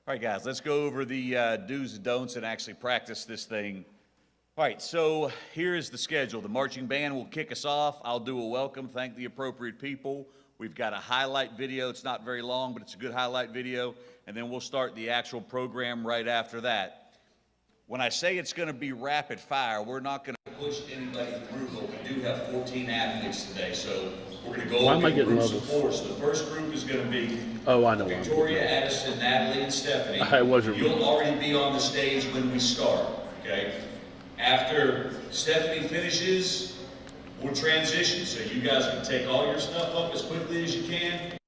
All right, guys, let's go over the do's and don'ts and actually practice this thing. All right, so here is the schedule. The marching band will kick us off. I'll do a welcome, thank the appropriate people. We've got a highlight video. It's not very long, but it's a good highlight video. And then we'll start the actual program right after that. When I say it's going to be rapid fire, we're not going to push anybody through, but we do have 14 athletes today. So we're going to go over groups of four. So the first group is going to be Victoria, Addison, Natalie, and Stephanie. You'll already be on the stage when we start, okay? After Stephanie finishes, we'll transition. So you guys can take all your stuff up as quickly as you can.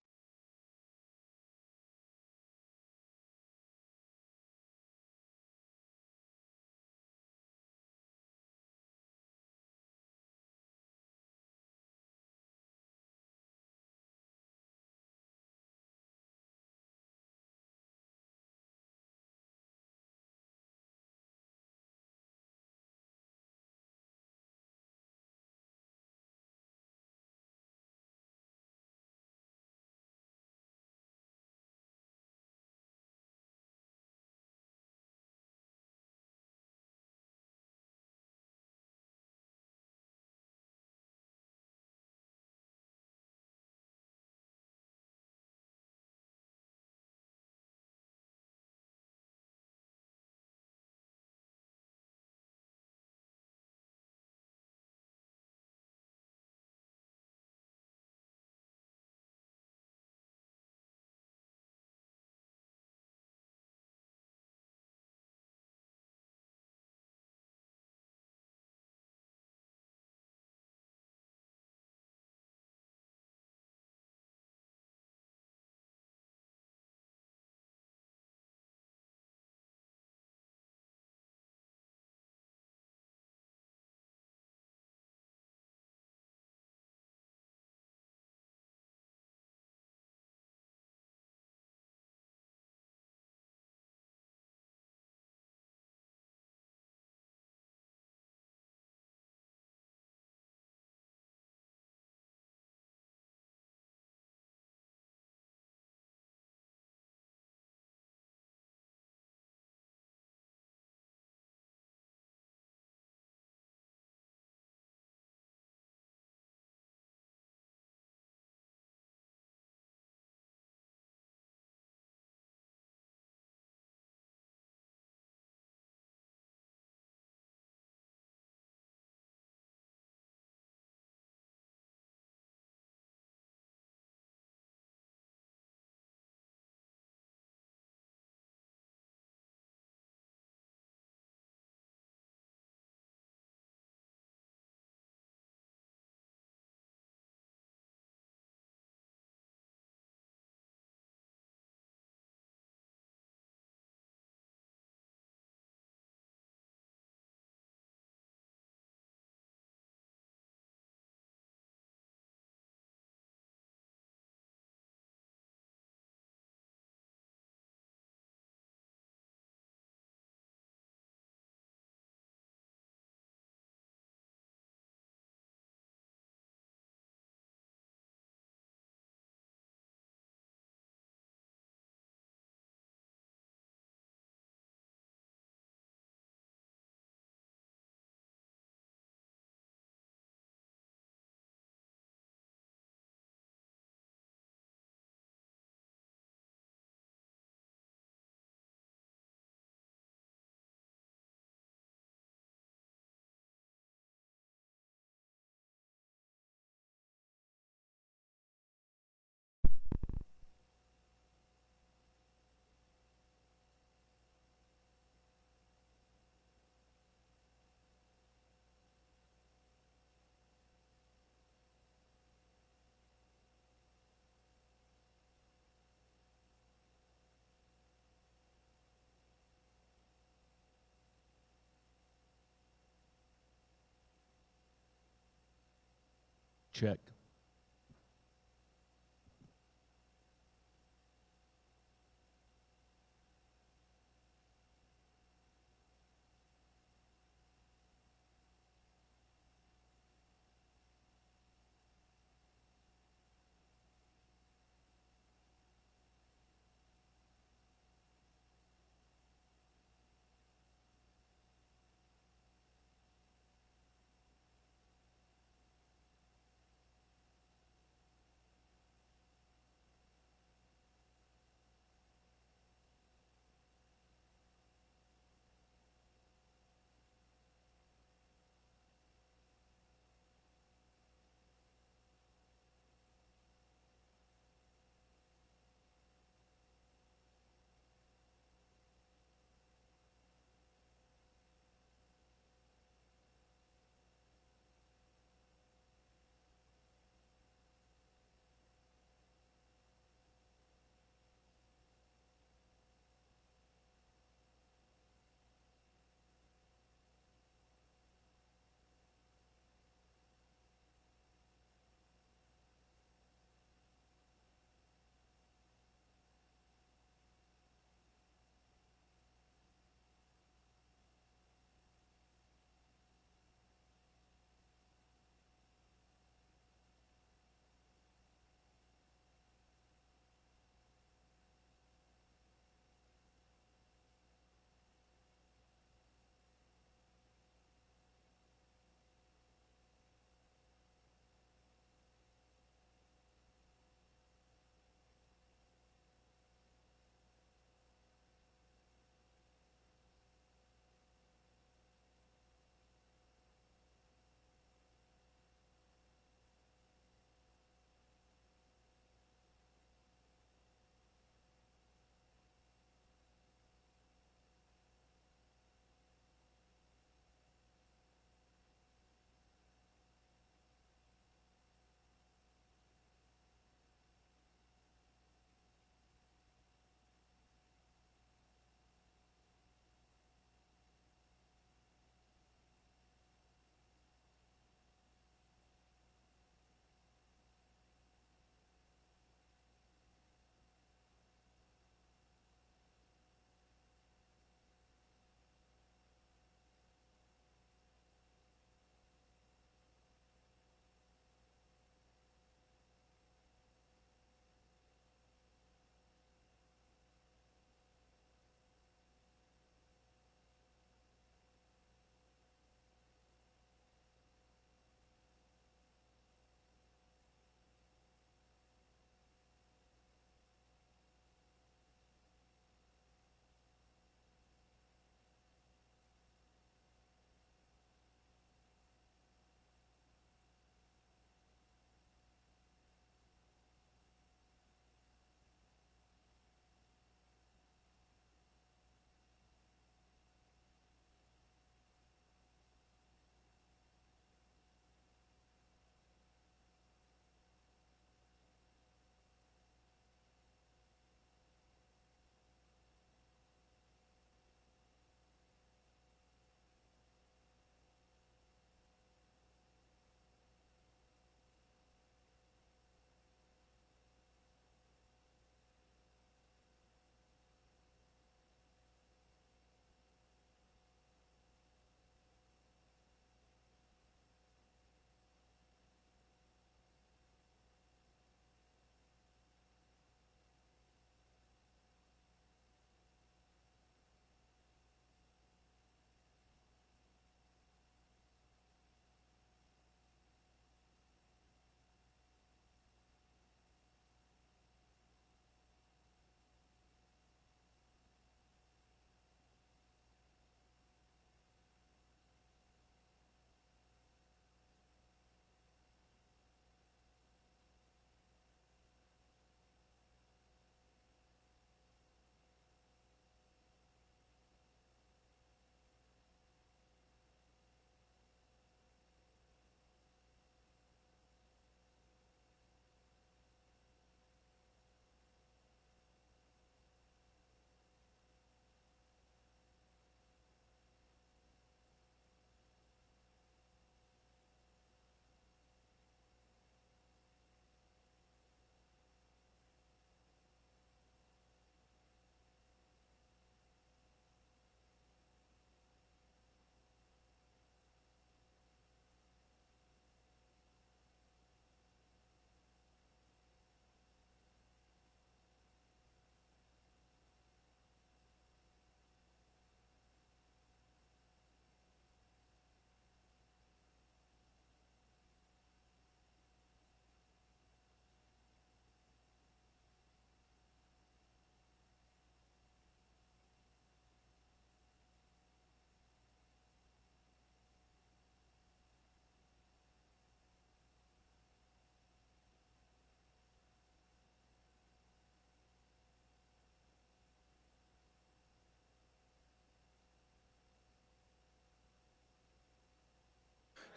Check.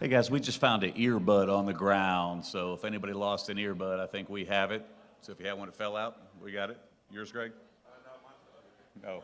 Hey guys, we just found an earbud on the ground, so if anybody lost an earbud, I think we have it. So if you have one that fell out, we got it. Yours, Greg? No.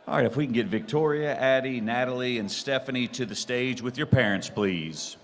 All right, if we can get Victoria, Addie, Natalie, and Stephanie to the stage with your parents, please.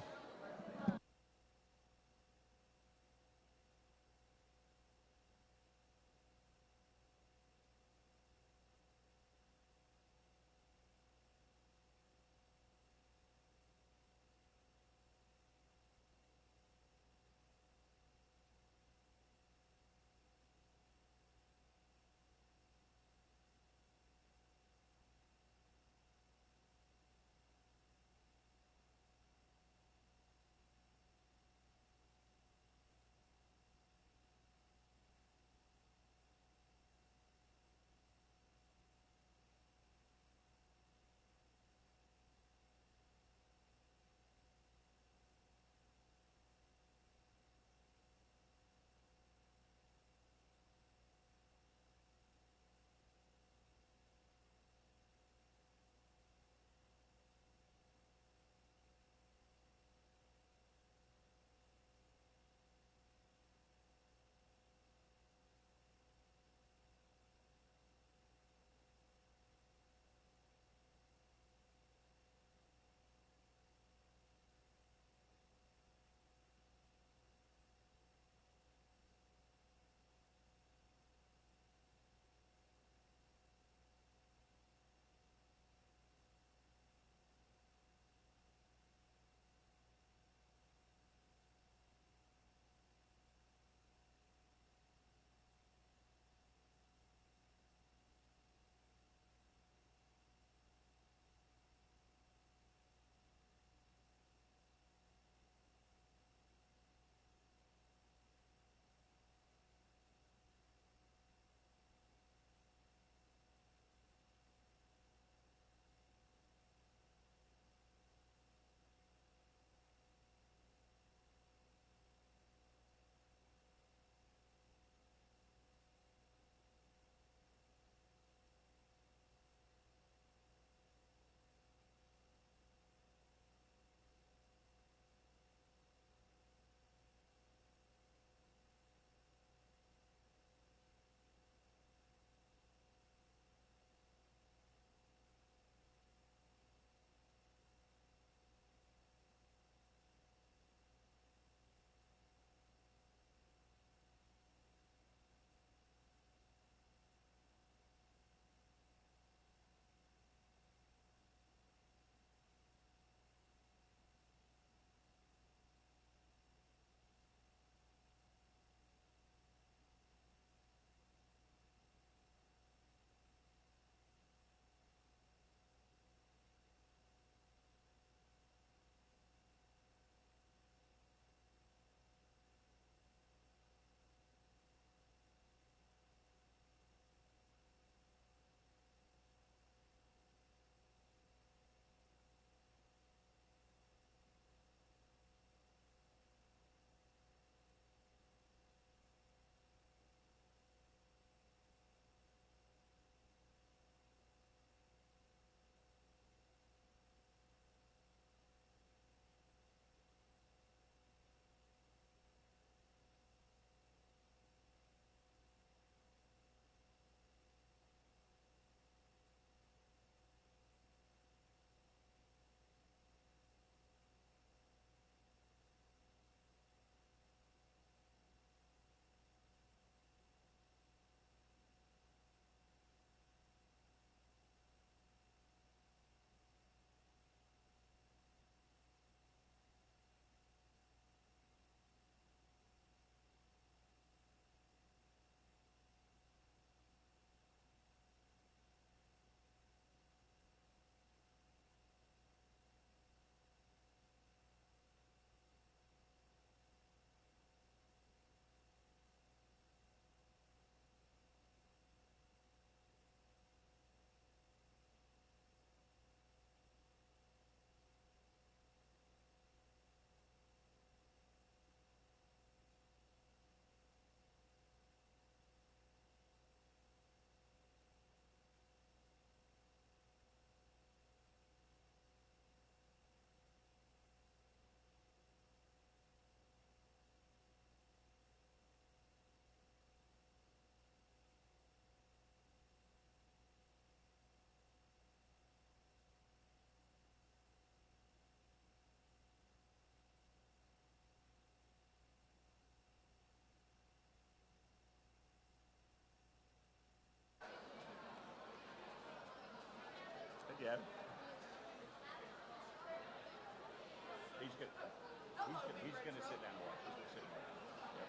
he's gonna sit down and watch. He's gonna sit and watch. Yep.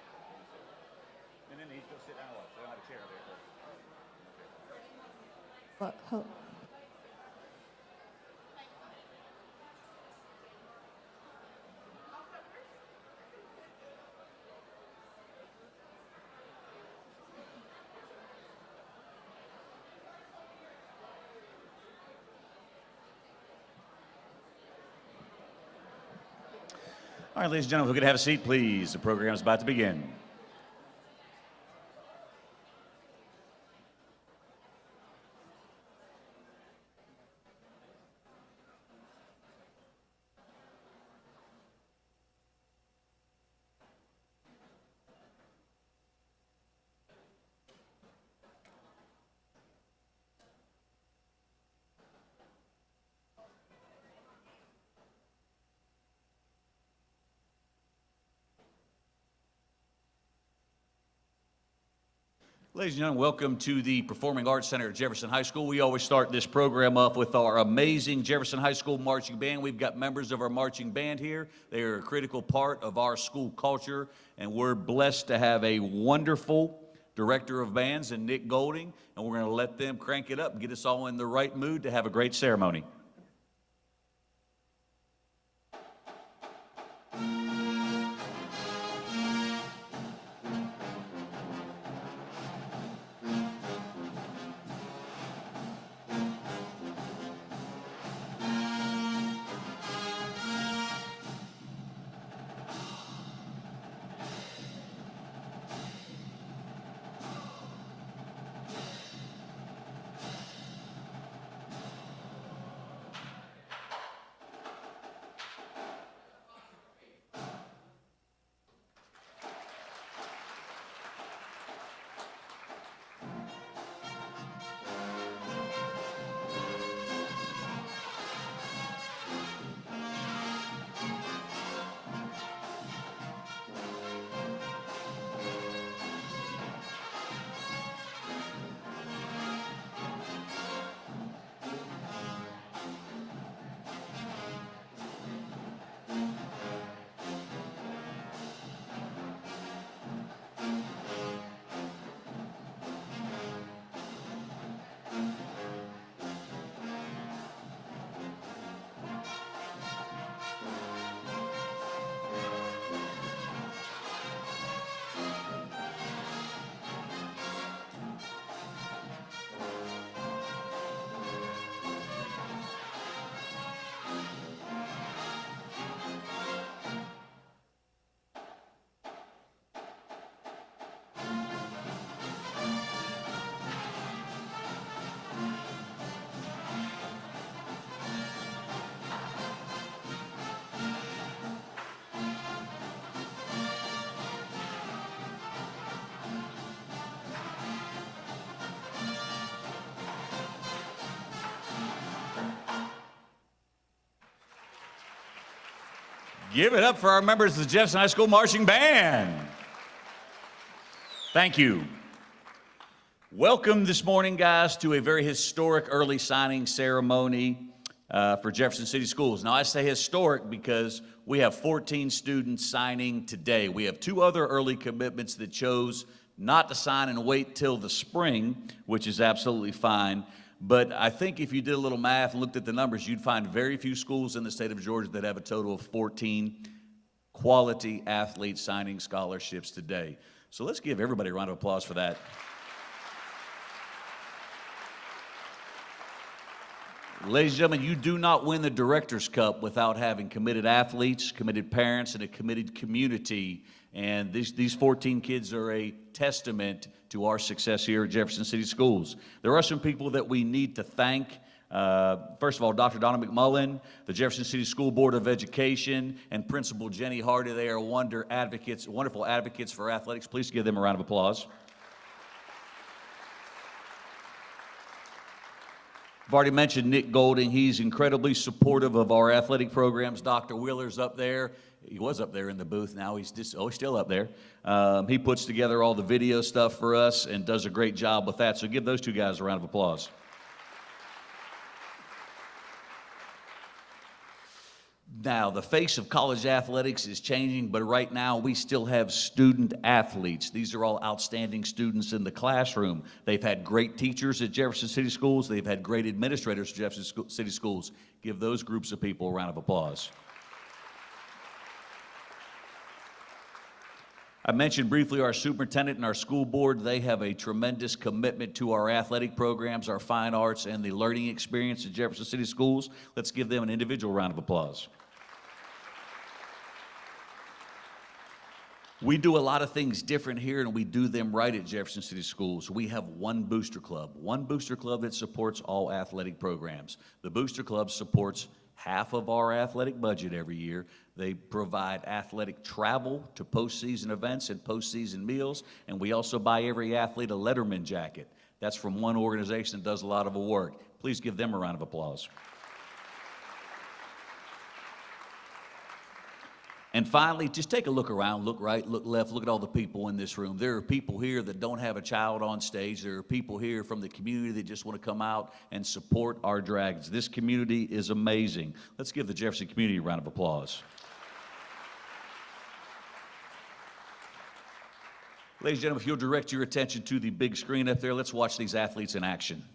And then he's gonna sit down and watch. They don't have a chair there. What? Ho- All right, ladies and gentlemen, if we could have a seat, please. The program is about to begin. Ladies and gentlemen, welcome to the Performing Arts Center at Jefferson High School. We always start this program off with our amazing Jefferson High School marching band. We've got members of our marching band here. They are a critical part of our school culture, and we're blessed to have a wonderful director of bands in Nick Golding, and we're going to let them crank it up and get us all in the right mood to have a great ceremony. Give it up for our members of the Jefferson High School Marching Band. Thank you. Welcome this morning, guys, to a very historic early signing ceremony for Jefferson City Schools. Now, I say historic because we have 14 students signing today. We have 2 other early commitments that chose not to sign and wait till the spring, which is absolutely fine. But I think if you did a little math and looked at the numbers, you'd find very few schools in the state of Georgia that have a total of 14 quality athletes signing scholarships today. So let's give everybody a round of applause for that. Ladies and gentlemen, you do not win the Director's Cup without having committed athletes, committed parents, and a committed community. And these 14 kids are a testament to our success here at Jefferson City Schools. There are some people that we need to thank. First of all, Dr. Donna McMullen, the Jefferson City School Board of Education, and Principal Jenny Hardy. They are wonderful advocates for athletics. Please give them a round of applause. I've already mentioned Nick Golding. He's incredibly supportive of our athletic programs. Dr. Wheeler's up there. He was up there in the booth. Now he's still up there. He puts together all the video stuff for us and does a great job with that. So give those 2 guys a round of applause. Now, the face of college athletics is changing, but right now we still have student athletes. These are all outstanding students in the classroom. They've had great teachers at Jefferson City Schools. They've had great administrators at Jefferson City Schools. Give those groups of people a round of applause. I mentioned briefly our superintendent and our school board. They have a tremendous commitment to our athletic programs, our fine arts, and the learning experience at Jefferson City Schools. Let's give them an individual round of applause. We do a lot of things different here, and we do them right at Jefferson City Schools. We have one booster club that supports all athletic programs. The booster club supports half of our athletic budget every year. They provide athletic travel to postseason events and postseason meals, and we also buy every athlete a Letterman jacket. That's from one organization that does a lot of work. Please give them a round of applause. And finally, just take a look around, look right, look left, look at all the people in this room. There are people here that don't have a child on stage. There are people here from the community that just want to come out and support our Dragons. This community is amazing. Let's give the Jefferson community a round of applause. Ladies and gentlemen, if you'll direct your attention to the big screen up there, let's watch these athletes in action.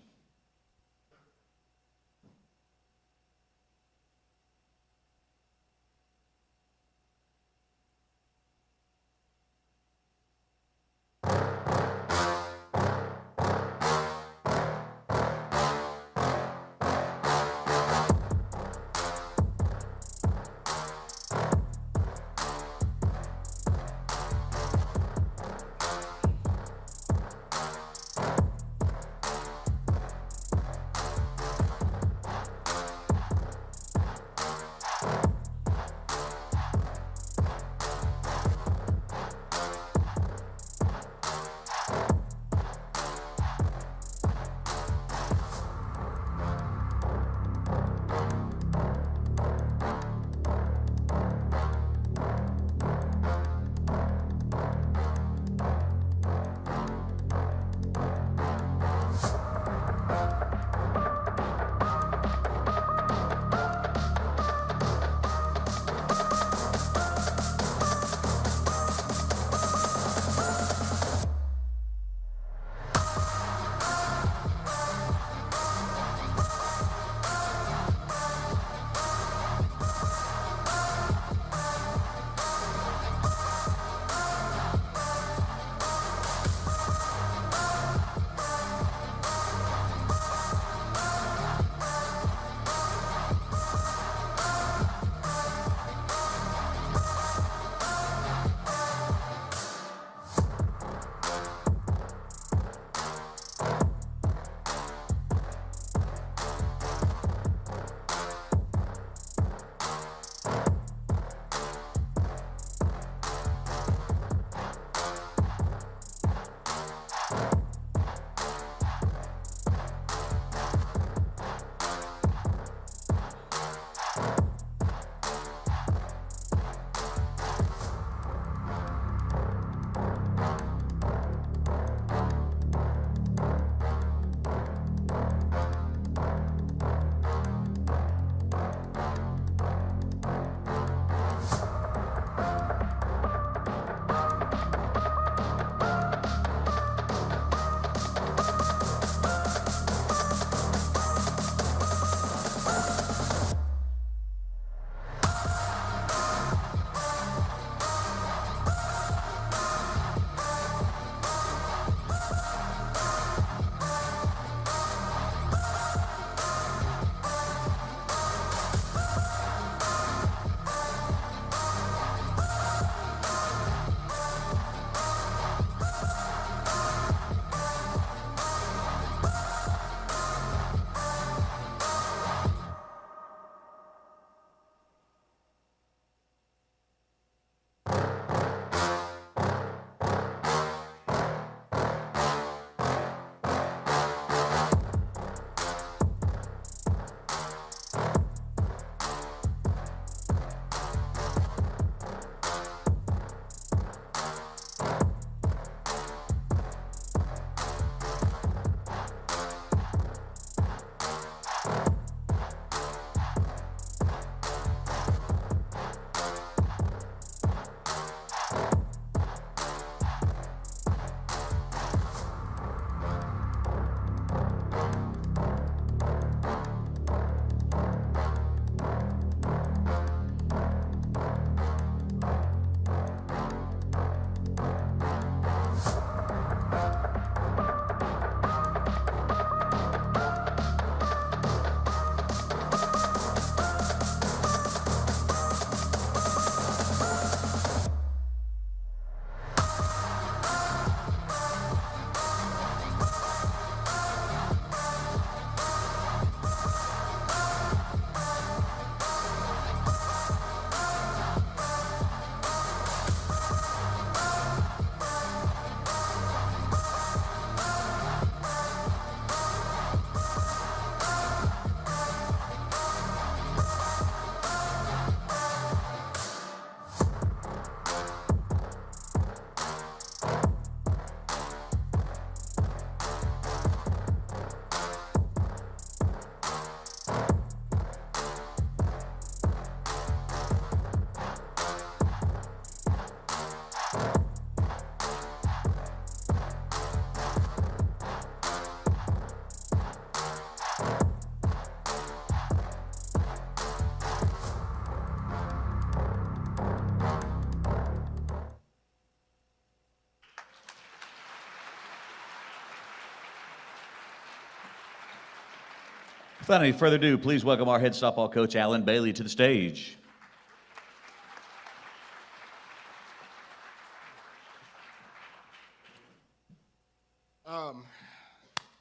Without any further ado, please welcome our head softball coach, Alan Bailey, to the stage.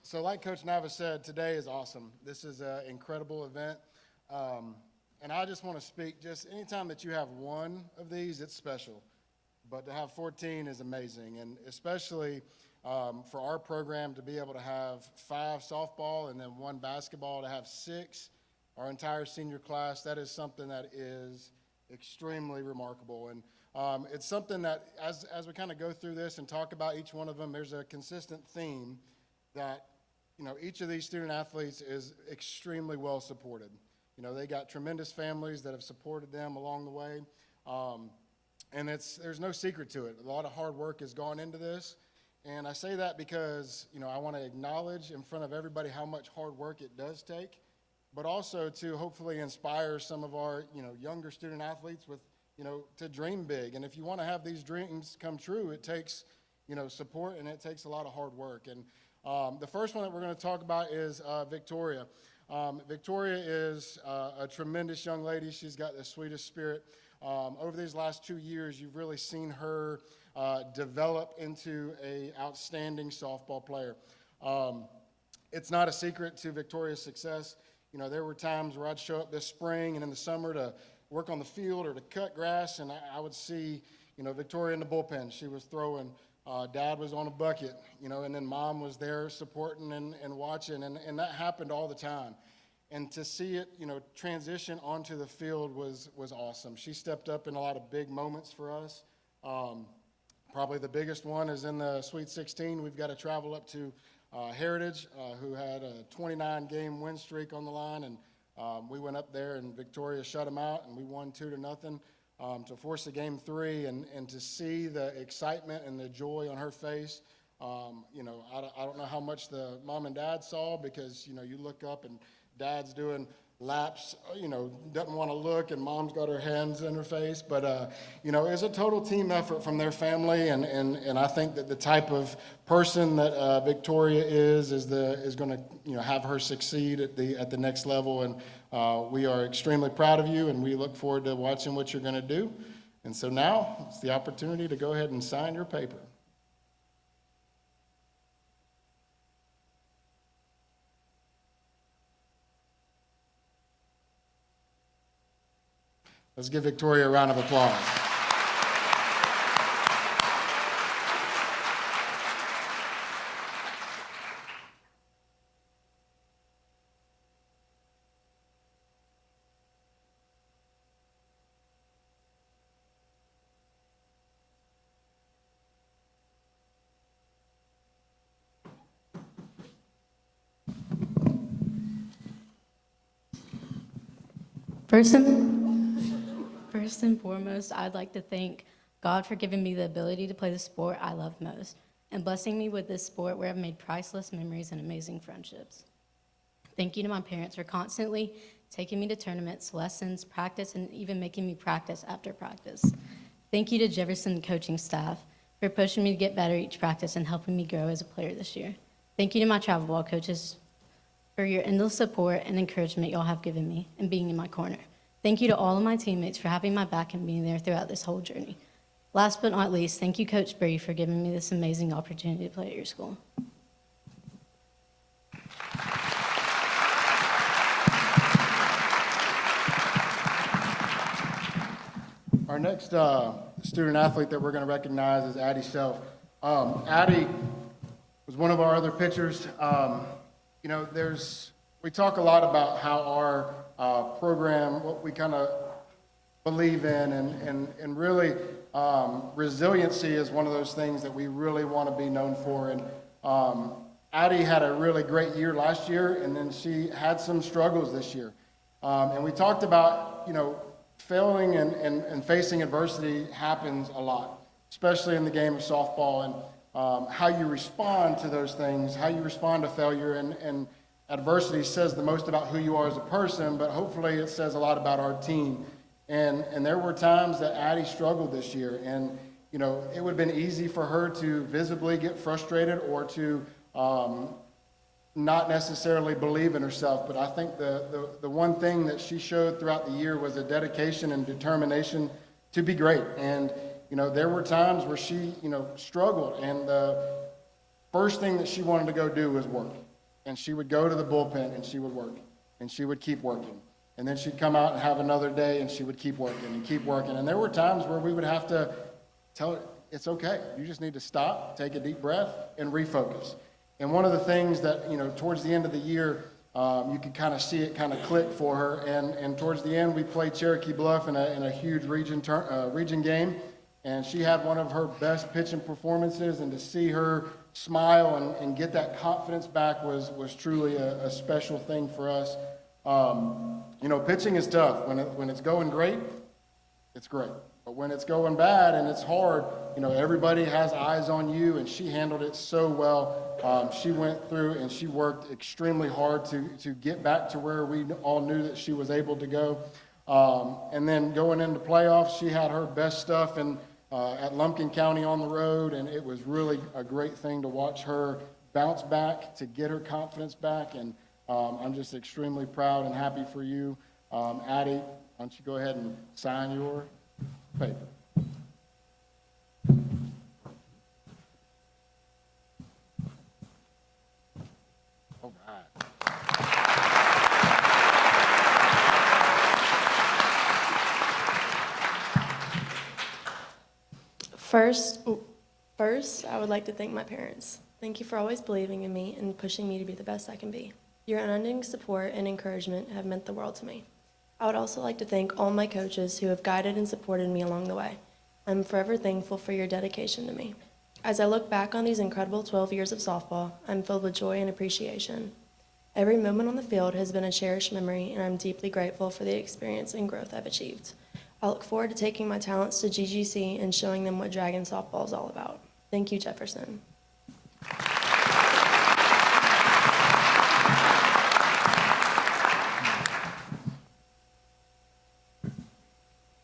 So like Coach Navas said, today is awesome. This is an incredible event. And I just want to speak, just anytime that you have one of these, it's special. But to have 14 is amazing. And especially for our program to be able to have 5 softball and then 1 basketball, to have 6, our entire senior class, that is something that is extremely remarkable. And it's something that as we kind of go through this and talk about each one of them, there's a consistent theme that, you know, each of these student athletes is extremely well supported. You know, they got tremendous families that have supported them along the way. And there's no secret to it. A lot of hard work has gone into this. And I say that because, you know, I want to acknowledge in front of everybody how much hard work it does take, but also to hopefully inspire some of our, you know, younger student athletes with, you know, to dream big. And if you want to have these dreams come true, it takes, you know, support, and it takes a lot of hard work. And the first one that we're going to talk about is Victoria. Victoria is a tremendous young lady. She's got the sweetest spirit. Over these last 2 years, you've really seen her develop into an outstanding softball player. It's not a secret to Victoria's success. You know, there were times where I'd show up this spring and in the summer to work on the field or to cut grass, and I would see, you know, Victoria in the bullpen. She was throwing. Dad was on a bucket, you know, and then Mom was there supporting and watching, and that happened all the time. And to see it, you know, transition onto the field was awesome. She stepped up in a lot of big moments for us. Probably the biggest one is in the Sweet 16. We've got to travel up to Heritage, who had a 29-game win streak on the line, and we went up there, and Victoria shut them out, and we won 2-0. To force a game 3 and to see the excitement and the joy on her face, you know, I don't know how much the mom and dad saw, because, you know, you look up and dad's doing laps, you know, doesn't want to look, and mom's got her hands in her face. But, you know, it's a total team effort from their family, and I think that the type of person that Victoria is going to, you know, have her succeed at the next level. And we are extremely proud of you, and we look forward to watching what you're going to do. And so now it's the opportunity to go ahead and sign your paper. Let's give Victoria a round of applause. First and foremost, I'd like to thank God for giving me the ability to play the sport I love most and blessing me with this sport where I've made priceless memories and amazing friendships. Thank you to my parents for constantly taking me to tournaments, lessons, practice, and even making me practice after practice. Thank you to Jefferson coaching staff for pushing me to get better each practice and helping me grow as a player this year. Thank you to my travel ball coaches for your endless support and encouragement y'all have given me and being in my corner. Thank you to all of my teammates for having my back and being there throughout this whole journey. Last but not least, thank you, Coach Bree, for giving me this amazing opportunity to play at your school. Our next student athlete that we're going to recognize is Addie Self. Addie was one of our other pitchers. You know, we talk a lot about how our program, what we kind of believe in, and really resiliency is one of those things that we really want to be known for. And Addie had a really great year last year, and then she had some struggles this year. And we talked about, you know, failing and facing adversity happens a lot, especially in the game of softball, and how you respond to those things, how you respond to failure, and adversity says the most about who you are as a person, but hopefully it says a lot about our team. And there were times that Addie struggled this year, and, you know, it would have been easy for her to visibly get frustrated or to not necessarily believe in herself, but I think the one thing that she showed throughout the year was a dedication and determination to be great. And, there were times where she, struggled, and the first thing that she wanted to go do was work. And she would go to the bullpen and she would work, and she would keep working. And then she'd come out and have another day and she would keep working and keep working. And there were times where we would have to tell her, it's okay. You just need to stop, take a deep breath, and refocus. And one of the things that, towards the end of the year, you could kind of see it kind of click for her. And towards the end, we played Cherokee Bluff in a huge region game. And she had one of her best pitching performances. And to see her smile and get that confidence back was truly a special thing for us. Pitching is tough. When it's going great, it's great. But when it's going bad and it's hard, everybody has eyes on you, and she handled it so well. She went through and she worked extremely hard to get back to where we all knew that she was able to go. And then going into playoffs, she had her best stuff at Lumpkin County on the road, and it was really a great thing to watch her bounce back, to get her confidence back, and I'm just extremely proud and happy for you. Addie, why don't you go ahead and sign your paper. All right. First, I would like to thank my parents. Thank you for always believing in me and pushing me to be the best I can be. Your unending support and encouragement have meant the world to me. I would also like to thank all my coaches who have guided and supported me along the way. I'm forever thankful for your dedication to me. As I look back on these incredible 12 years of softball, I'm filled with joy and appreciation. Every moment on the field has been a cherished memory, and I'm deeply grateful for the experience and growth I've achieved. I look forward to taking my talents to GGC and showing them what Dragon softball is all about. Thank you, Jefferson.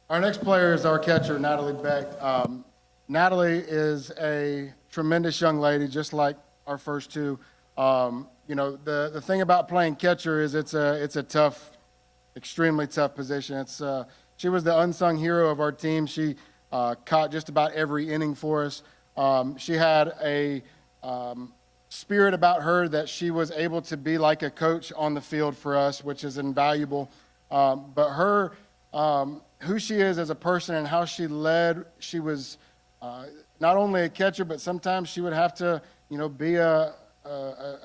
Our next player is our catcher, Natalie Beck. Natalie is a tremendous young lady, just like our first two. The thing about playing catcher is it's a tough, extremely tough position. She was the unsung hero of our team. She caught just about every inning for us. She had a spirit about her that she was able to be like a coach on the field for us, which is invaluable. But her who she is as a person and how she led, she was not only a catcher, but sometimes she would have to, be a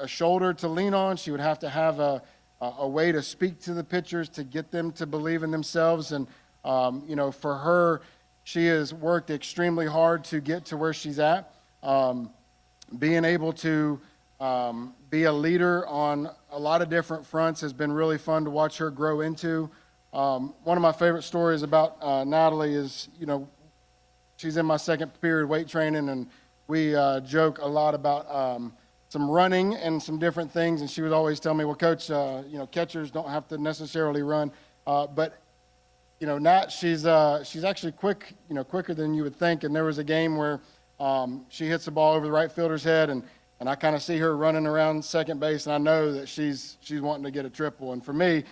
shoulder to lean on. She would have to have a way to speak to the pitchers to get them to believe in themselves. And, for her, she has worked extremely hard to get to where she's at. Being able to be a leader on a lot of different fronts has been really fun to watch her grow into. One of my favorite stories about Natalie is, she's in my second period weight training, and we joke a lot about some running and some different things. And she would always tell me, well, Coach, catchers don't have to necessarily run. But Nat, she's actually quicker than you would think. And there was a game where she hits the ball over the right fielder's head, and I kind of see her running around second base, and I know that she's wanting to get a triple. And for me,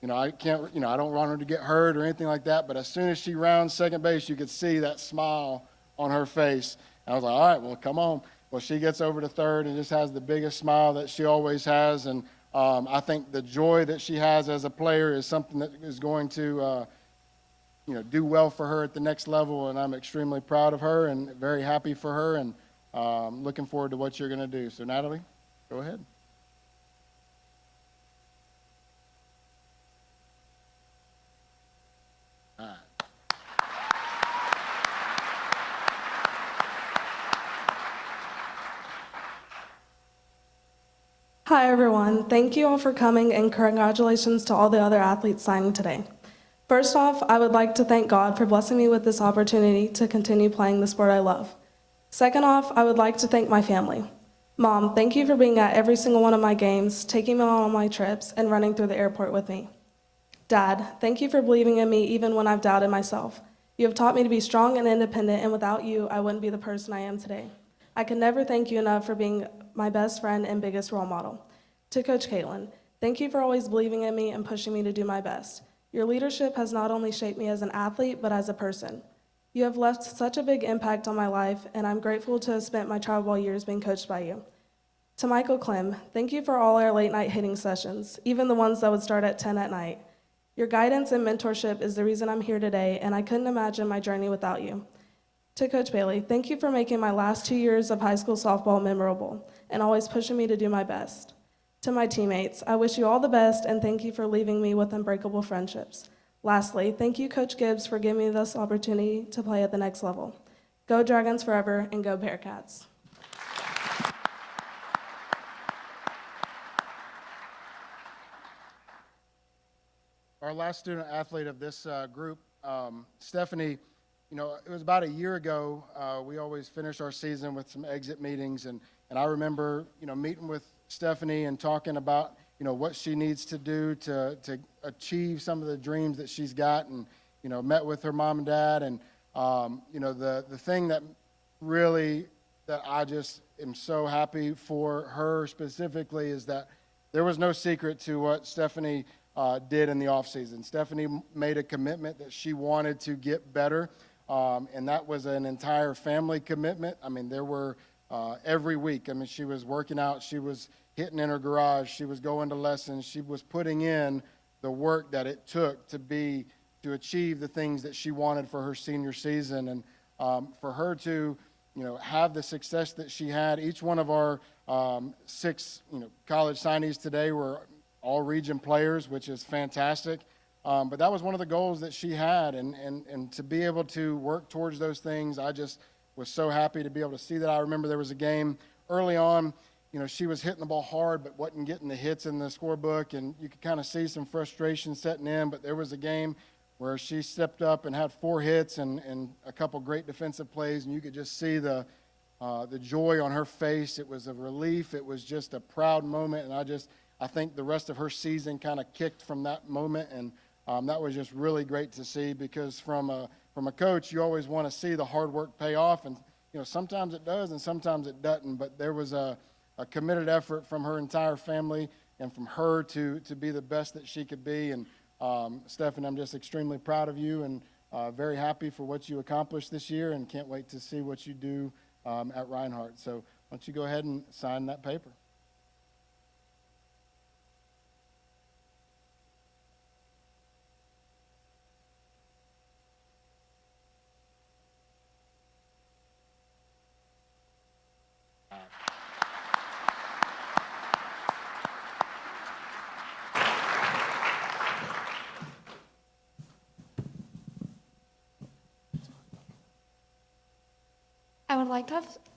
I don't want her to get hurt or anything like that, but as soon as she rounds second base, you could see that smile on her face. And I was like, all right, well, come on. Well, she gets over to third and just has the biggest smile that she always has. And I think the joy that she has as a player is something that is going to, do well for her at the next level. And I'm extremely proud of her and very happy for her, and looking forward to what you're going to do. So, Natalie, go ahead. Hi, everyone. Thank you all for coming, and congratulations to all the other athletes signing today. First off, I would like to thank God for blessing me with this opportunity to continue playing the sport I love. Second off, I would like to thank my family. Mom, thank you for being at every single one of my games, taking me on all my trips, and running through the airport with me. Dad, thank you for believing in me even when I've doubted myself. You have taught me to be strong and independent, and without you, I wouldn't be the person I am today. I can never thank you enough for being my best friend and biggest role model. To Coach Caitlin, thank you for always believing in me and pushing me to do my best. Your leadership has not only shaped me as an athlete, but as a person. You have left such a big impact on my life, and I'm grateful to have spent my travel ball years being coached by you. To Michael Clem, thank you for all our late night hitting sessions, even the ones that would start at 10 at night. Your guidance and mentorship is the reason I'm here today, and I couldn't imagine my journey without you. To Coach Bailey, thank you for making my last 2 years of high school softball memorable and always pushing me to do my best. To my teammates, I wish you all the best and thank you for leaving me with unbreakable friendships. Lastly, thank you, Coach Gibbs, for giving me this opportunity to play at the next level. Go Dragons forever and go Bearcats. Our last student athlete of this group, Stephanie, you know, it was about a year ago, we always finish our season with some exit meetings, and I remember, you know, meeting with Stephanie and talking about, you know, what she needs to do to achieve some of the dreams that she's got, and, you know, met with her mom and dad, and, you know, the thing that really, that I just am so happy for her specifically is that there was no secret to what Stephanie did in the offseason. Stephanie made a commitment that she wanted to get better, and that was an entire family commitment. I mean, there were every week, I mean, she was working out, she was hitting in her garage, she was going to lessons, she was putting in the work that it took to achieve the things that she wanted for her senior season. And for her to, you know, have the success that she had, each one of our 6, you know, college signees today were all region players, which is fantastic. But that was one of the goals that she had, and to be able to work towards those things, I just was so happy to be able to see that. I remember there was a game early on, you know, she was hitting the ball hard but wasn't getting the hits in the scorebook, and you could kind of see some frustration setting in. But there was a game where she stepped up and had 4 hits and a couple great defensive plays, and you could just see the joy on her face. It was a relief. It was just a proud moment, and I think the rest of her season kind of kicked from that moment, and that was just really great to see, because from a coach, you always want to see the hard work pay off, and you know, sometimes it does and sometimes it doesn't. But there was a committed effort from her entire family and from her to be the best that she could be. And Stephanie, I'm just extremely proud of you and very happy for what you accomplished this year, and can't wait to see what you do at Reinhardt. So why don't you go ahead and sign that paper.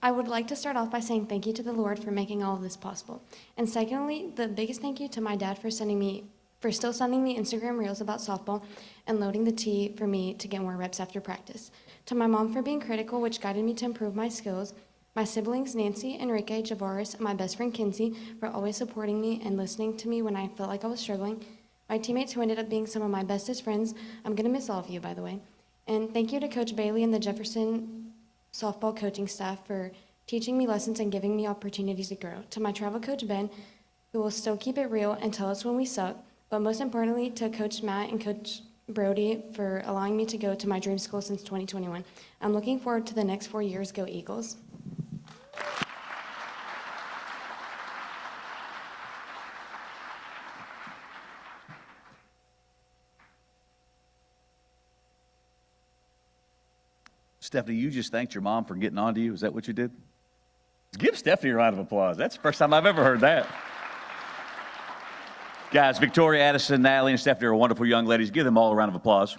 I would like to start off by saying thank you to the Lord for making all of this possible. And secondly, the biggest thank you to my dad for still sending me Instagram reels about softball and loading the tee for me to get more reps after practice. To my mom for being critical, which guided me to improve my skills. My siblings, Nancy, Enrique, Javaris, and my best friend Kinsey, for always supporting me and listening to me when I felt like I was struggling. My teammates, who ended up being some of my bestest friends. I'm going to miss all of you, by the way. And thank you to Coach Bailey and the Jefferson softball coaching staff for teaching me lessons and giving me opportunities to grow. To my travel coach, Ben, who will still keep it real and tell us when we suck. But most importantly, to Coach Matt and Coach Brody for allowing me to go to my dream school since 2021. I'm looking forward to the next 4 years. Go Eagles. Stephanie, you just thanked your mom for getting on to you. Is that what you did? Give Stephanie a round of applause. That's the first time I've ever heard that. Guys, Victoria, Addison, Natalie, and Stephanie are wonderful young ladies. Give them all a round of applause.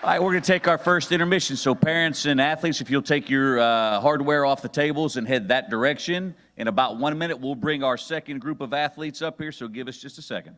All right, we're going to take our first intermission. So parents and athletes, if you'll take your hardware off the tables and head that direction. In about 1 minute, we'll bring our second group of athletes up here, so give us just a second.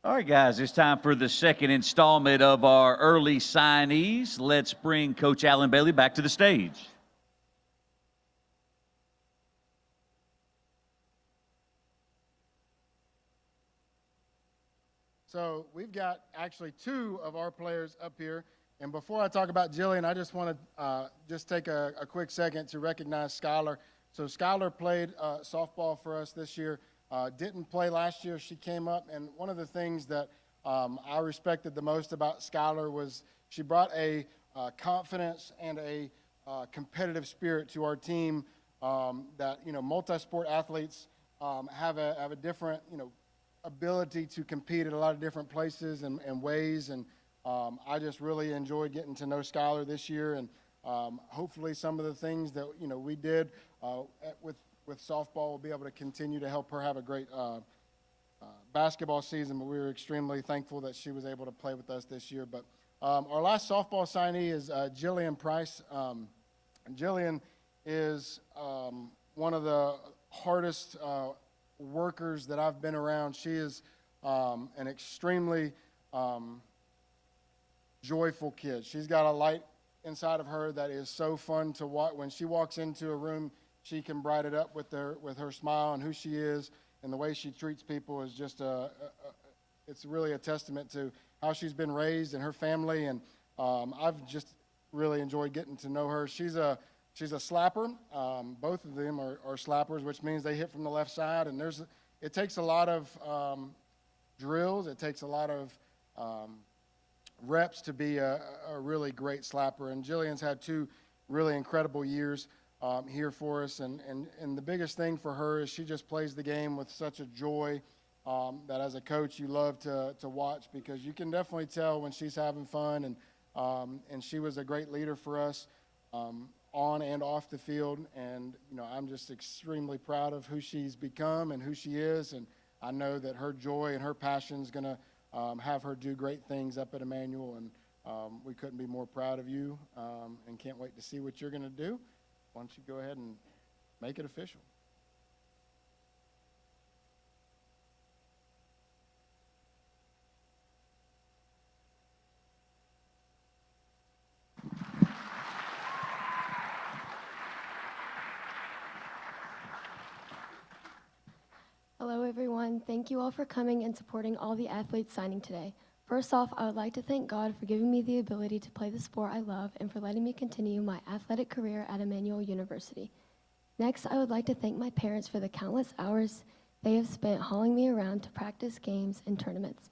All right, guys, it's time for the second installment of our early signees. Let's bring Coach Alan Bailey back to the stage. So we've got actually two of our players up here. And before I talk about Jillian, I just want to just take a quick second to recognize Skylar. So Skylar played softball for us this year, didn't play last year. She came up, and one of the things that I respected the most about Skylar was she brought a confidence and a competitive spirit to our team that, multi-sport athletes have a different, ability to compete at a lot of different places and ways. And I just really enjoyed getting to know Skylar this year. And hopefully some of the things that, we did with softball will be able to continue to help her have a great basketball season. But we were extremely thankful that she was able to play with us this year. But our last softball signee is Jillian Price. Jillian is one of the hardest workers that I've been around. She is an extremely joyful kid. She's got a light inside of her that is so fun to watch. When she walks into a room, she can bright it up with her smile, and who she is and the way she treats people is just it's really a testament to how she's been raised and her family. And I've just really enjoyed getting to know her. She's a slapper. Both of them are slappers, which means they hit from the left side. And it takes a lot of drills. It takes a lot of reps to be a really great slapper. And Jillian's had two really incredible years here for us. And the biggest thing for her is she just plays the game with such a joy that as a coach you love to watch, because you can definitely tell when she's having fun. And she was a great leader for us on and off the field. And, I'm just extremely proud of who she's become and who she is. And I know that her joy and her passion is going to have her do great things up at Emmanuel. And we couldn't be more proud of you and can't wait to see what you're going to do. Why don't you go ahead and make it official? Hello, everyone. Thank you all for coming and supporting all the athletes signing today. First off, I would like to thank God for giving me the ability to play the sport I love and for letting me continue my athletic career at Emmanuel University. Next, I would like to thank my parents for the countless hours they have spent hauling me around to practice, games, and tournaments.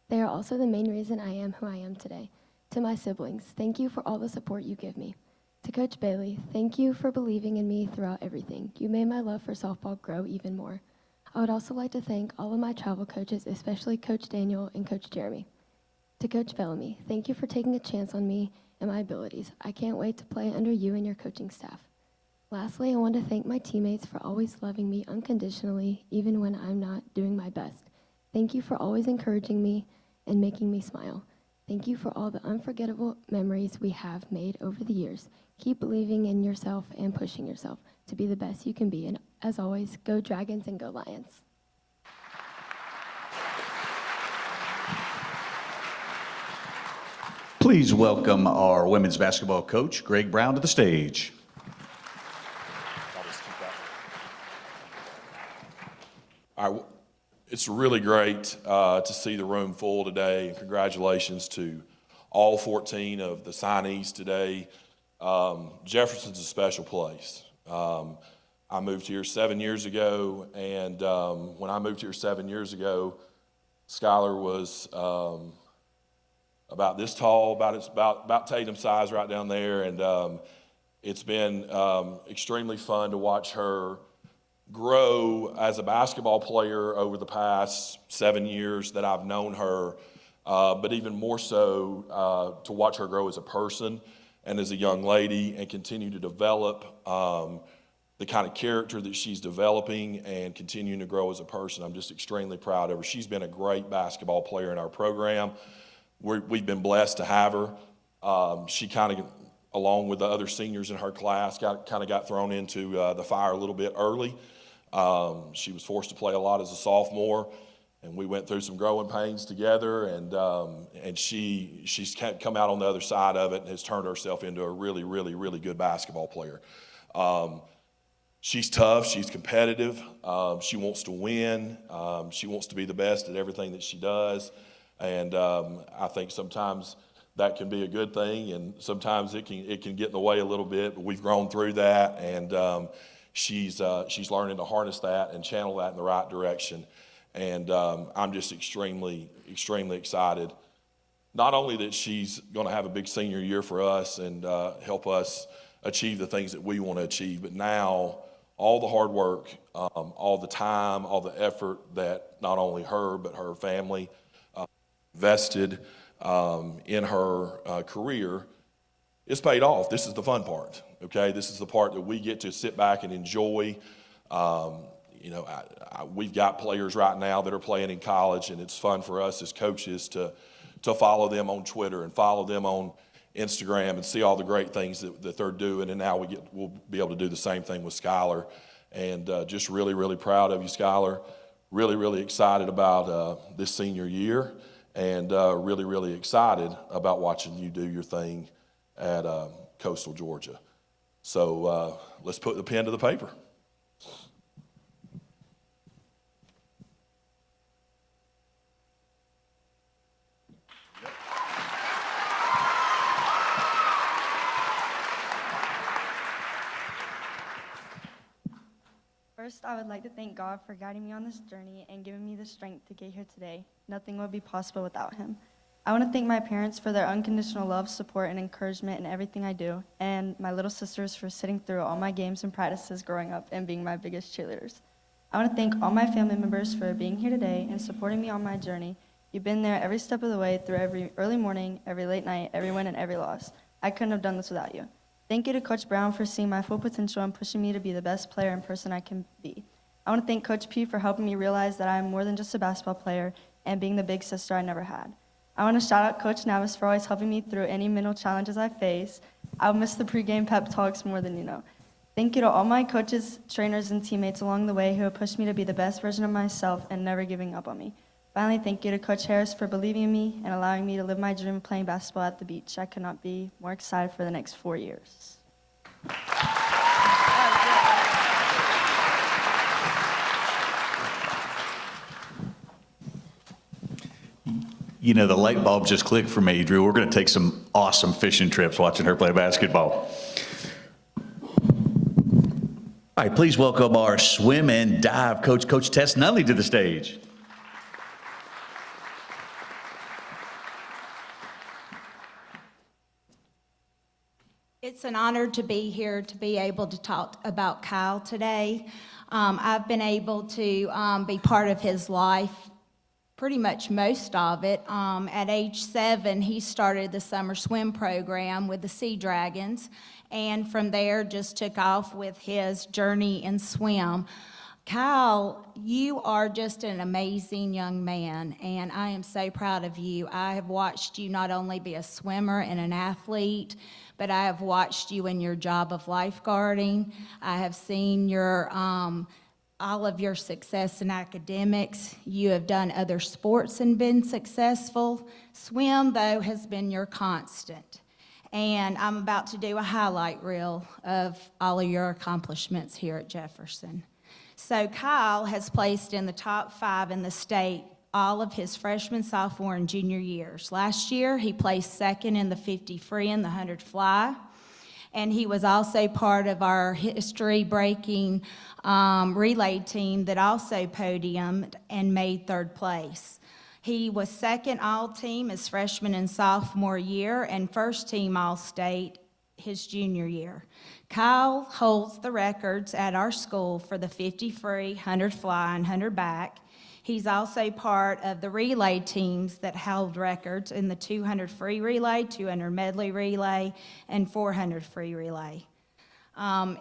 They are also the main reason I am who I am today. To my siblings, thank you for all the support you give me. To Coach Bailey, thank you for believing in me throughout everything. You made my love for softball grow even more. I would also like to thank all of my travel coaches, especially Coach Daniel and Coach Jeremy. To Coach Bellamy, thank you for taking a chance on me and my abilities. I can't wait to play under you and your coaching staff. Lastly, I want to thank my teammates for always loving me unconditionally, even when I'm not doing my best. Thank you for always encouraging me and making me smile. Thank you for all the unforgettable memories we have made over the years. Keep believing in yourself and pushing yourself to be the best you can be. And as always, go Dragons and go Lions. Please welcome our women's basketball coach, Greg Brown, to the stage. All right, it's really great to see the room full today, and congratulations to all 14 of the signees today. Jefferson's a special place. I moved here 7 years ago, and when I moved here 7 years ago, Skylar was about this tall, about Tatum's size right down there, and it's been extremely fun to watch her grow as a basketball player over the past 7 years that I've known her, but even more so to watch her grow as a person and as a young lady and continue to develop the kind of character that she's developing and continuing to grow as a person. I'm just extremely proud of her. She's been a great basketball player in our program. We've been blessed to have her. She kind of, along with the other seniors in her class, got thrown into the fire a little bit early. She was forced to play a lot as a sophomore, and we went through some growing pains together, and she's come out on the other side of it and has turned herself into a really, really, really good basketball player. She's tough, she's competitive, she wants to win, she wants to be the best at everything that she does, and I think sometimes that can be a good thing, and sometimes it can get in the way a little bit, but we've grown through that, and she's learning to harness that and channel that in the right direction. And I'm just extremely, extremely excited. Not only that she's going to have a big senior year for us and help us achieve the things that we want to achieve, but now all the hard work, all the time, all the effort that not only her but her family invested in her career is paid off. This is the fun part, okay? This is the part that we get to sit back and enjoy. We've got players right now that are playing in college, and it's fun for us as coaches to follow them on Twitter and follow them on Instagram and see all the great things that they're doing. And now we'll be able to do the same thing with Skylar. And just really, really proud of you, Skylar. Really, really excited about this senior year, and really, really excited about watching you do your thing at Coastal Georgia. So let's put the pen to the paper. First, I would like to thank God for guiding me on this journey and giving me the strength to get here today. Nothing would be possible without him. I want to thank my parents for their unconditional love, support, and encouragement in everything I do, and my little sisters for sitting through all my games and practices growing up and being my biggest cheerleaders. I want to thank all my family members for being here today and supporting me on my journey. You've been there every step of the way, through every early morning, every late night, every win, and every loss. I couldn't have done this without you. Thank you to Coach Brown for seeing my full potential and pushing me to be the best player and person I can be. I want to thank Coach P for helping me realize that I am more than just a basketball player and being the big sister I never had. I want to shout out Coach Navis for always helping me through any mental challenges I face. I'll miss the pregame pep talks more than you know. Thank you to all my coaches, trainers, and teammates along the way who have pushed me to be the best version of myself and never giving up on me. Finally, thank you to Coach Harris for believing in me and allowing me to live my dream of playing basketball at the beach. I could not be more excited for the next 4 years. You know, the light bulb just clicked for me, Drew. We're going to take some awesome fishing trips watching her play basketball. All right, please welcome our swim and dive coach, Coach Tess Nunley, to the stage. It's an honor to be here, to be able to talk about Kyle today. I've been able to be part of his life, pretty much most of it. At age 7, he started the summer swim program with the Sea Dragons, and from there just took off with his journey in swim. Kyle, you are just an amazing young man, and I am so proud of you. I have watched you not only be a swimmer and an athlete, but I have watched you in your job of lifeguarding. I have seen your all of your success in academics. You have done other sports and been successful. Swim, though, has been your constant. And I'm about to do a highlight reel of all of your accomplishments here at Jefferson. So Kyle has placed in the top 5 in the state all of his freshman, sophomore, and junior years. Last year, he placed 2nd in the 50 free and the 100 fly. And he was also part of our history-breaking relay team that also podiumed and made 3rd place. He was 2nd all-team his freshman and sophomore year and 1st team all-state his junior year. Kyle holds the records at our school for the 50 free, 100 fly, and 100 back. He's also part of the relay teams that held records in the 200 free relay, 200 medley relay, and 400 free relay.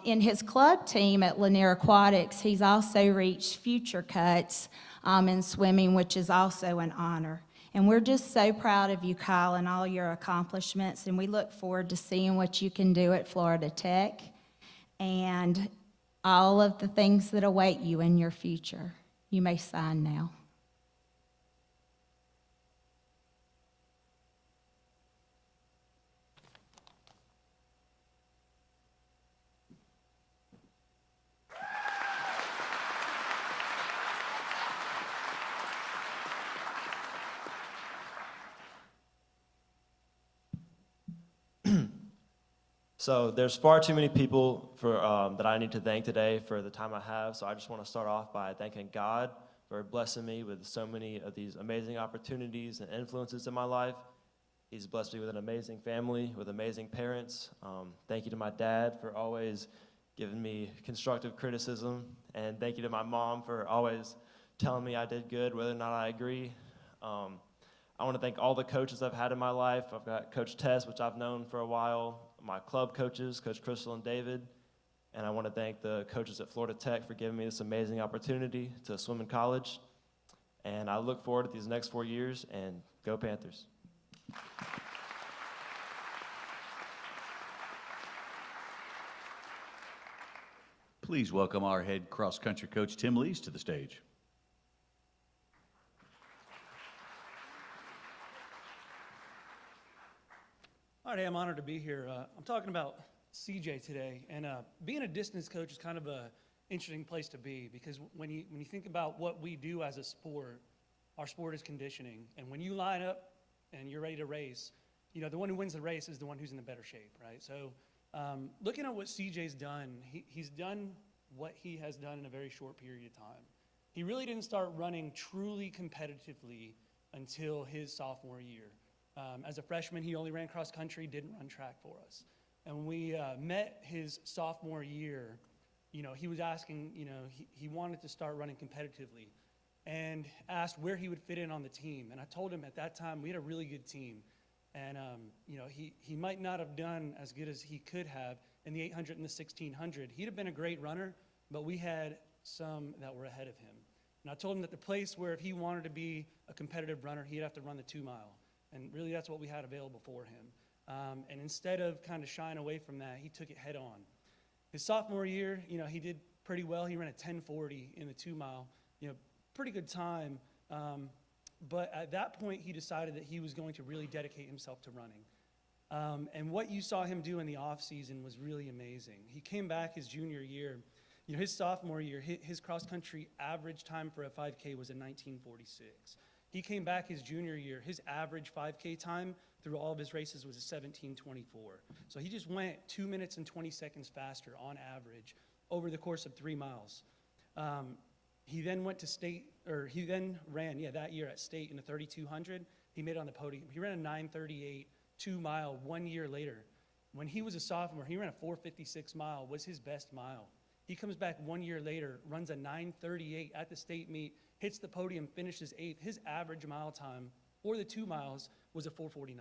In his club team at Lanier Aquatics, he's also reached future cuts in swimming, which is also an honor. And we're just so proud of you, Kyle, and all your accomplishments, and we look forward to seeing what you can do at Florida Tech and all of the things that await you in your future. You may sign now. So there's far too many people that I need to thank today for the time I have. So I just want to start off by thanking God for blessing me with so many of these amazing opportunities and influences in my life. He's blessed me with an amazing family, with amazing parents. Thank you to my dad for always giving me constructive criticism. And thank you to my mom for always telling me I did good, whether or not I agree. I want to thank all the coaches I've had in my life. I've got Coach Tess, which I've known for a while, my club coaches, Coach Crystal and David. And I want to thank the coaches at Florida Tech for giving me this amazing opportunity to swim in college. And I look forward to these next 4 years, and go Panthers. Please welcome our head cross-country coach, Tim Lees, to the stage. All right, I'm honored to be here. I'm talking about CJ today, and being a distance coach is kind of a interesting place to be, because when you think about what we do as a sport, our sport is conditioning, and when you line up and you're ready to race, you know, the one who wins the race is the one who's in the better shape, right? So looking at what CJ's done, he's done what he has done in a very short period of time. He really didn't start running truly competitively until his sophomore year. As a freshman, he only ran cross country, didn't run track for us. And when we met his sophomore year, you know, he was asking, you know, he wanted to start running competitively and asked where he would fit in on the team. And I told him at that time we had a really good team. And, you know, he might not have done as good as he could have in the 800 and the 1600. He'd have been a great runner, but we had some that were ahead of him. And I told him that the place where if he wanted to be a competitive runner, he'd have to run the 2 mile. And really that's what we had available for him. And instead of kind of shying away from that, he took it head on. His sophomore year, you know, he did pretty well. He ran a 10:40 in the 2 mile, you know, pretty good time. But at that point, he decided that he was going to really dedicate himself to running. And what you saw him do in the off season was really amazing. He came back his junior year. You know, his sophomore year, his cross-country average time for a 5K was a 19:46. He came back his junior year, his average 5K time through all of his races was a 17:24. So he just went 2 minutes and 20 seconds faster on average over the course of 3 miles. He then went to state, or he then ran, that year at state in the 3200. He made it on the podium. He ran a 9:38 2 mile 1 year later. When he was a sophomore, he ran a 4:56 mile, was his best mile. He comes back 1 year later, runs a 9:38 at the state meet, hits the podium, finishes 8th. His average mile time for the 2 miles was a 4:49.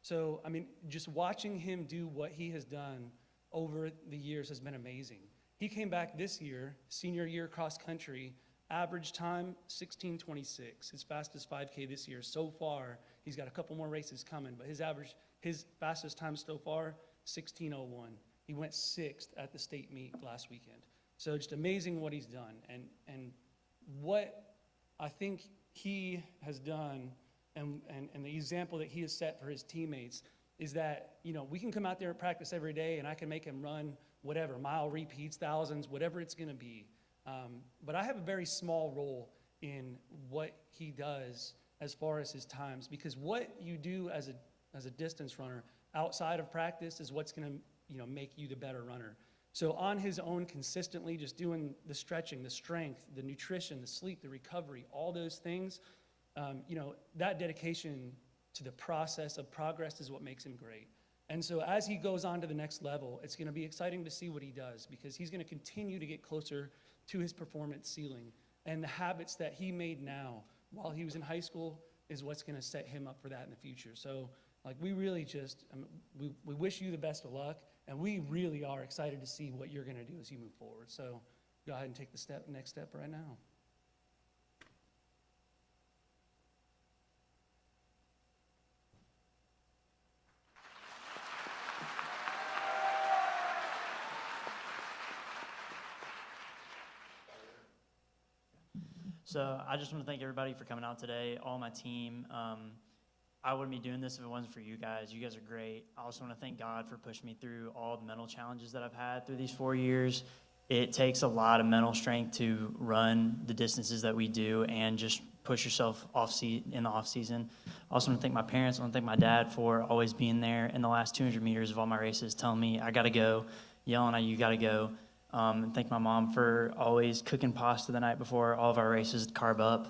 So, I mean, just watching him do what he has done over the years has been amazing. He came back this year, senior year cross country, average time 16:26, his fastest 5K this year. So far, he's got a couple more races coming, but his fastest time so far, 16:01. He went 6th at the state meet last weekend. So just amazing what he's done. And what I think he has done and the example that he has set for his teammates is that, you know, we can come out there and practice every day and I can make him run whatever, mile repeats, thousands, whatever it's going to be. But I have a very small role in what he does as far as his times, because what you do as a distance runner outside of practice is what's going to, you know, make you the better runner. So on his own, consistently just doing the stretching, the strength, the nutrition, the sleep, the recovery, all those things, you know, that dedication to the process of progress is what makes him great. And so as he goes on to the next level, it's going to be exciting to see what he does, because he's going to continue to get closer to his performance ceiling. And the habits that he made now while he was in high school is what's going to set him up for that in the future. So, like, we really just, we wish you the best of luck, and we really are excited to see what you're going to do as you move forward. So go ahead and take the next step right now. So I just want to thank everybody for coming out today, all my team. I wouldn't be doing this if it wasn't for you guys. You guys are great. I also want to thank God for pushing me through all the mental challenges that I've had through these 4 years. It takes a lot of mental strength to run the distances that we do and just push yourself in the off season. I also want to thank my parents. I want to thank my dad for always being there in the last 200 meters of all my races, telling me I got to go, yelling at you got to go. And thank my mom for always cooking pasta the night before all of our races to carb up.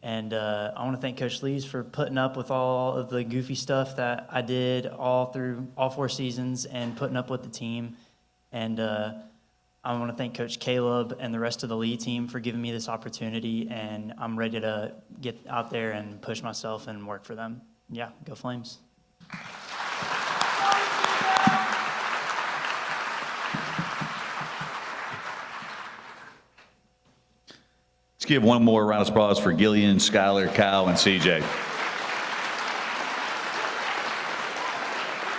And I want to thank Coach Lees for putting up with all of the goofy stuff that I did all through all 4 seasons and putting up with the team. And I want to thank Coach Caleb and the rest of the Lee team for giving me this opportunity. And I'm ready to get out there and push myself and work for them. Yeah, go Flames. Let's give one more round of applause for Gillian, Skylar, Kyle, and CJ.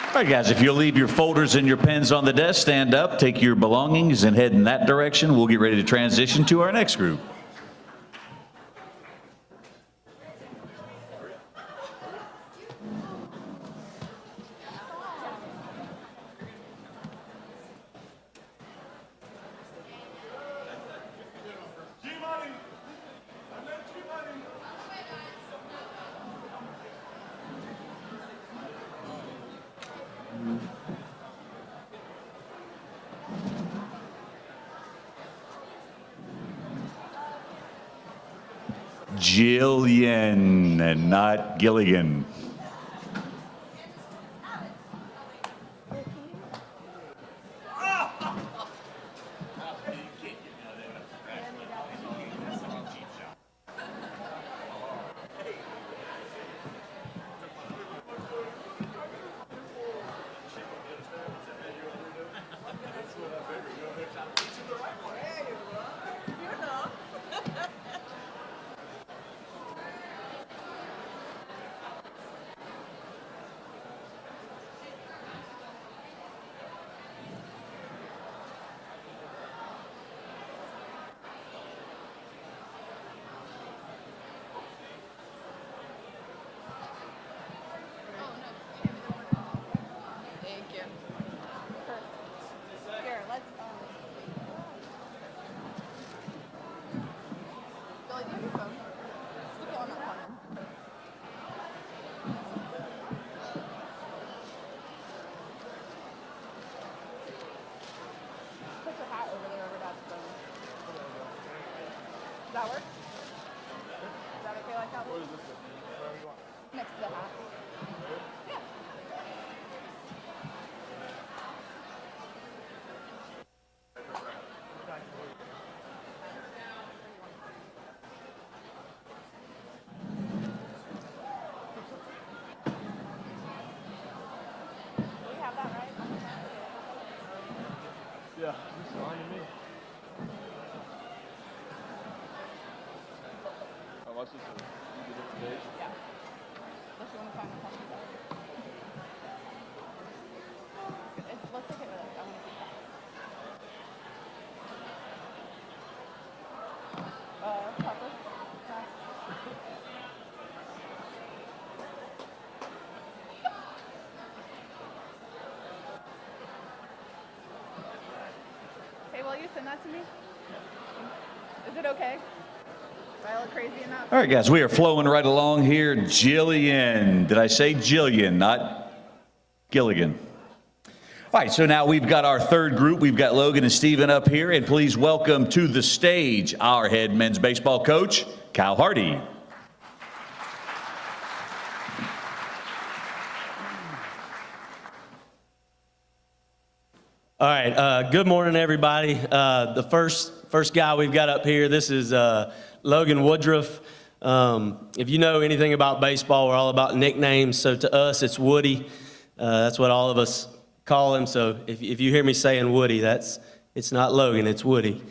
All right, guys, if you'll leave your folders and your pens on the desk, stand up, take your belongings, and head in that direction. We'll get ready to transition to our next group. Jillian and not Gilligan. Yeah, just fine to me. How much is it? You did it today? Yeah. Unless you want to find the question. Let's take it with us. I want to keep that. Pepper? Hey, will you send that to me? Is it okay? Do I look crazy enough? All right, guys, we are flowing right along here. Jillian. Did I say Jillian, not Gilligan? All right, so now we've got our third group. We've got Logan and Steven up here. And please welcome to the stage our head men's baseball coach, Kyle Hardy. All right, good morning, everybody. The first guy we've got up here, this is Logan Woodruff. If you know anything about baseball, we're all about nicknames. So to us, it's Woody. That's what all of us call him. So if you hear me saying Woody, it's not Logan, it's Woody.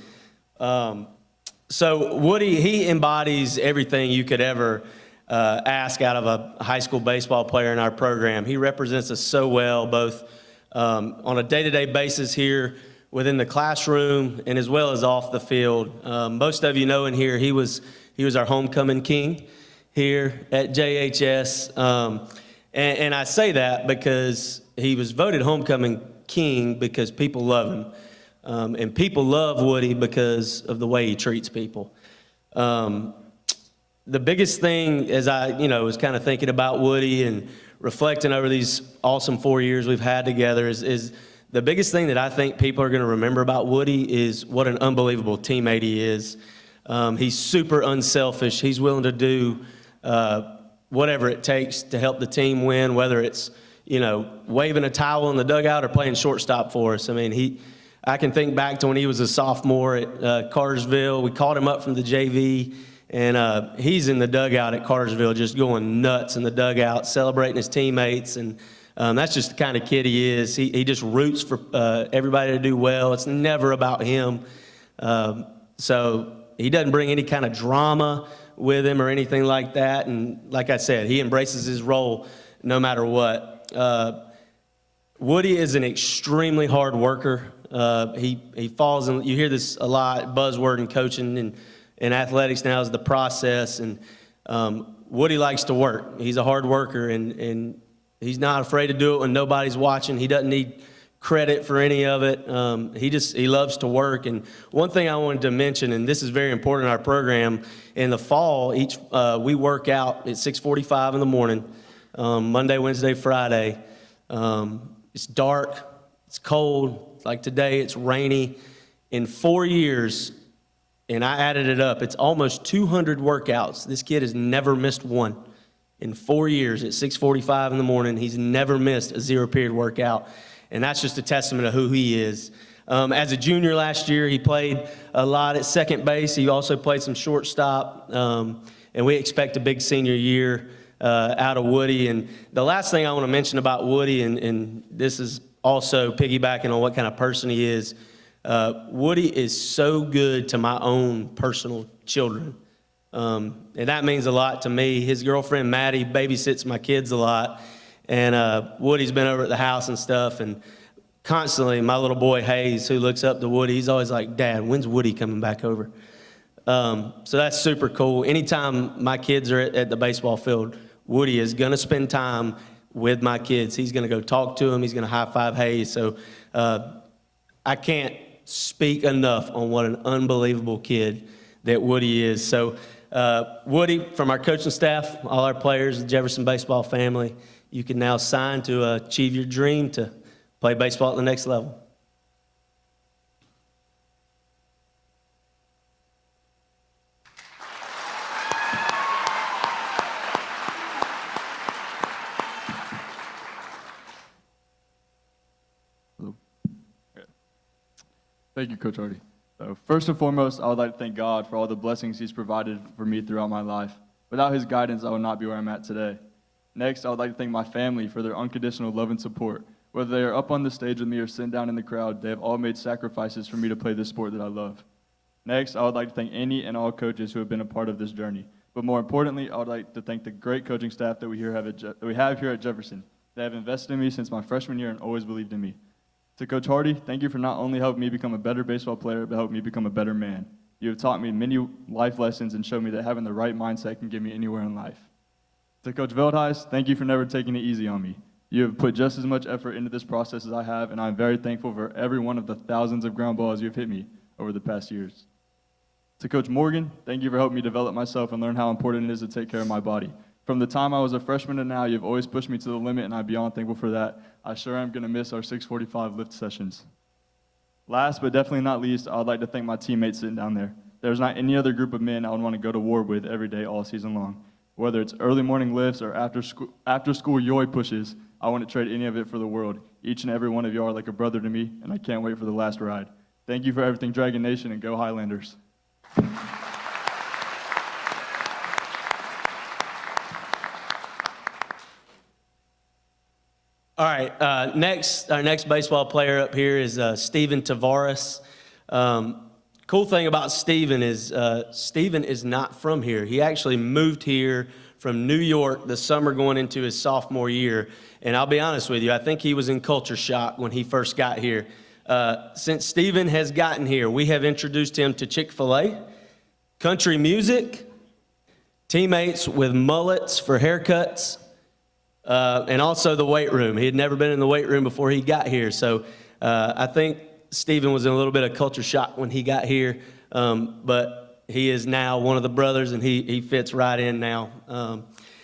So Woody, he embodies everything you could ever ask out of a high school baseball player in our program. He represents us so well, both on a day-to-day basis here within the classroom and as well as off the field. Most of you know in here, he was our homecoming king here at JHS. And I say that because he was voted homecoming king because people love him. And people love Woody because of the way he treats people. the biggest thing as I, was kind of thinking about Woody and reflecting over these awesome 4 years we've had together is the biggest thing that I think people are going to remember about Woody is what an unbelievable teammate he is. He's super unselfish. He's willing to do whatever it takes to help the team win, whether it's, waving a towel in the dugout or playing shortstop for us. I mean, I can think back to when he was a sophomore at Cartersville. We called him up from the JV, and he's in the dugout at Cartersville just going nuts in the dugout, celebrating his teammates, and that's just the kind of kid he is. He just roots for everybody to do well. It's never about him. So he doesn't bring any kind of drama with him or anything like that. And like I said, he embraces his role no matter what. Woody is an extremely hard worker. He falls in, you hear this a lot, buzzword in coaching and athletics now is the process. And Woody likes to work. He's a hard worker, and he's not afraid to do it when nobody's watching. He doesn't need credit for any of it. He loves to work. And one thing I wanted to mention, and this is very important in our program, in the fall, we work out at 6:45 in the morning, Monday, Wednesday, Friday. It's dark, it's cold, like today it's rainy. In 4 years, and I added it up, it's almost 200 workouts. This kid has never missed one. In 4 years at 6:45 in the morning, he's never missed a zero-period workout. And that's just a testament of who he is. As a junior last year, he played a lot at second base. He also played some shortstop. And we expect a big senior year out of Woody. And the last thing I want to mention about Woody, and this is also piggybacking on what kind of person he is, Woody is so good to my own personal children. And that means a lot to me. His girlfriend, Maddie, babysits my kids a lot. And Woody's been over at the house and stuff. And constantly, my little boy, Hayes, who looks up to Woody, he's always like, "Dad, when's Woody coming back over?" So that's super cool. Anytime my kids are at the baseball field, Woody is going to spend time with my kids. He's going to go talk to them. He's going to high-five Hayes. So I can't speak enough on what an unbelievable kid that Woody is. So Woody, from our coaching staff, all our players, the Jefferson baseball family, you can now sign to achieve your dream to play baseball at the next level. Thank you, Coach Hardy. So first and foremost, I would like to thank God for all the blessings He's provided for me throughout my life. Without His guidance, I would not be where I'm at today. Next, I would like to thank my family for their unconditional love and support. Whether they are up on the stage with me or sitting down in the crowd, they have all made sacrifices for me to play this sport that I love. Next, I would like to thank any and all coaches who have been a part of this journey. But more importantly, I would like to thank the great coaching staff that we have here at Jefferson. They have invested in me since my freshman year and always believed in me. To Coach Hardy, thank you for not only helping me become a better baseball player, but helping me become a better man. You have taught me many life lessons and showed me that having the right mindset can get me anywhere in life. To Coach Veldhuis, thank you for never taking it easy on me. You have put just as much effort into this process as I have, and I'm very thankful for every one of the thousands of ground balls you've hit me over the past years. To Coach Morgan, thank you for helping me develop myself and learn how important it is to take care of my body. From the time I was a freshman to now, you've always pushed me to the limit, and I'm beyond thankful for that. I sure am going to miss our 6:45 lift sessions. Last but definitely not least, I would like to thank my teammates sitting down there. There's not any other group of men I would want to go to war with every day all season long. Whether it's early morning lifts or after school yoy pushes, I wouldn't trade any of it for the world. Each and every one of you are like a brother to me, and I can't wait for the last ride. Thank you for everything, Dragon Nation, and go Highlanders. All right, our next baseball player up here is Steven Tavares. Cool thing about Steven is Steven is not from here. He actually moved here from New York the summer going into his sophomore year. And I'll be honest with you, I think he was in culture shock when he first got here. Since Steven has gotten here, we have introduced him to Chick-fil-A, country music, teammates with mullets for haircuts, and also the weight room. He had never been in the weight room before he got here. So I think Steven was in a little bit of culture shock when he got here. But he is now one of the brothers, and he fits right in now.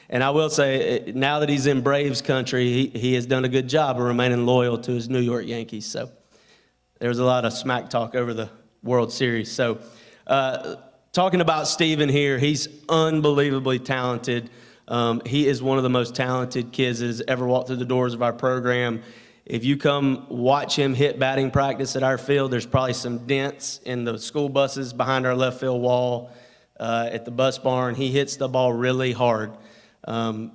And I will say, now that he's in Braves country, he has done a good job of remaining loyal to his New York Yankees. So there was a lot of smack talk over the World Series. So talking about Steven here, he's unbelievably talented. He is one of the most talented kids that has ever walked through the doors of our program. If you come watch him hit batting practice at our field, there's probably some dents in the school buses behind our left field wall at the bus barn. He hits the ball really hard.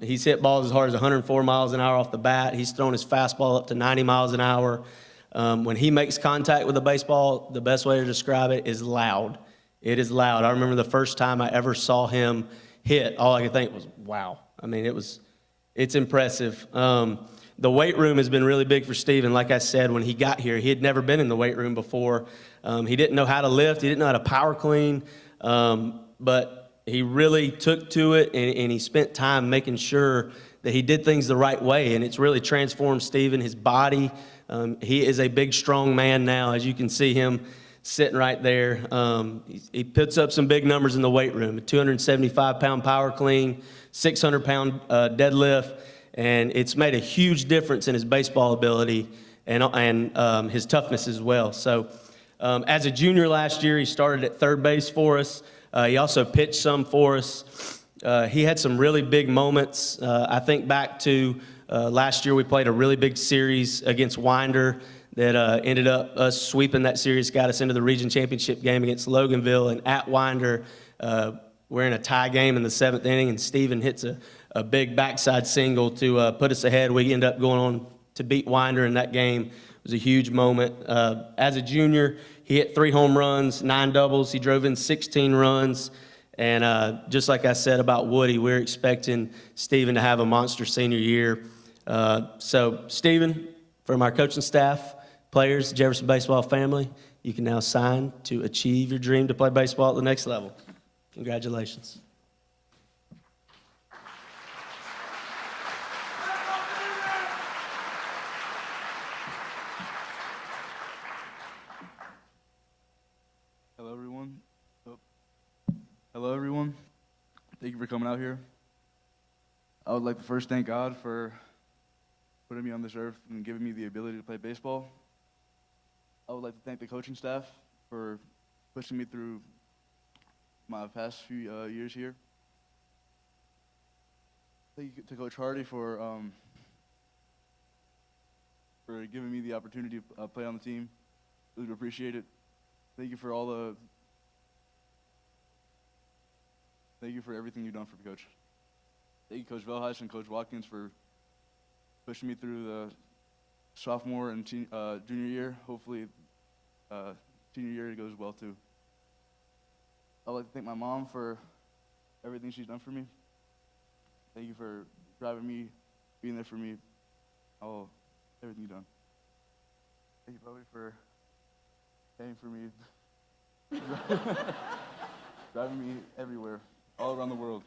He's hit balls as hard as 104 miles an hour off the bat. He's thrown his fastball up to 90 miles an hour. When he makes contact with the baseball, the best way to describe it is loud. It is loud. I remember the first time I ever saw him hit, all I could think was, wow. I mean, it's impressive. The weight room has been really big for Steven. Like I said, when he got here, he had never been in the weight room before. He didn't know how to lift. He didn't know how to power clean. But he really took to it, and he spent time making sure that he did things the right way, and it's really transformed Steven, his body. He is a big, strong man now, as you can see him sitting right there. He puts up some big numbers in the weight room, a 275-pound power clean, 600-pound deadlift, and it's made a huge difference in his baseball ability and his toughness as well. So as a junior last year, he started at third base for us. He also pitched some for us. He had some really big moments. I think back to last year we played a really big series against Winder that ended up us sweeping that series, got us into the region championship game against Loganville. And at Winder, we're in a tie game in the 7th inning, and Steven hits a big backside single to put us ahead. We end up going on to beat Winder in that game. It was a huge moment. As a junior, he hit 3 home runs, 9 doubles. He drove in 16 runs. And just like I said about Woody, we're expecting Steven to have a monster senior year. So, Steven, from our coaching staff, players, Jefferson baseball family, you can now sign to achieve your dream to play baseball at the next level. Congratulations. Hello, everyone. Thank you for coming out here. I would like to first thank God for putting me on this earth and giving me the ability to play baseball. I would like to thank the coaching staff for pushing me through my past few years here. Thank you to Coach Hardy for giving me the opportunity to play on the team. Really appreciate it. Thank you for Thank you for everything you've done for me, Coach. Thank you, Coach Velheis and Coach Watkins, for pushing me through the sophomore and junior year. Hopefully, senior year goes well, too. I'd like to thank my mom for everything she's done for me. Thank you for driving me, being there for me, everything you've done. Thank you, Bobby, for paying for me, driving me everywhere. All around the world.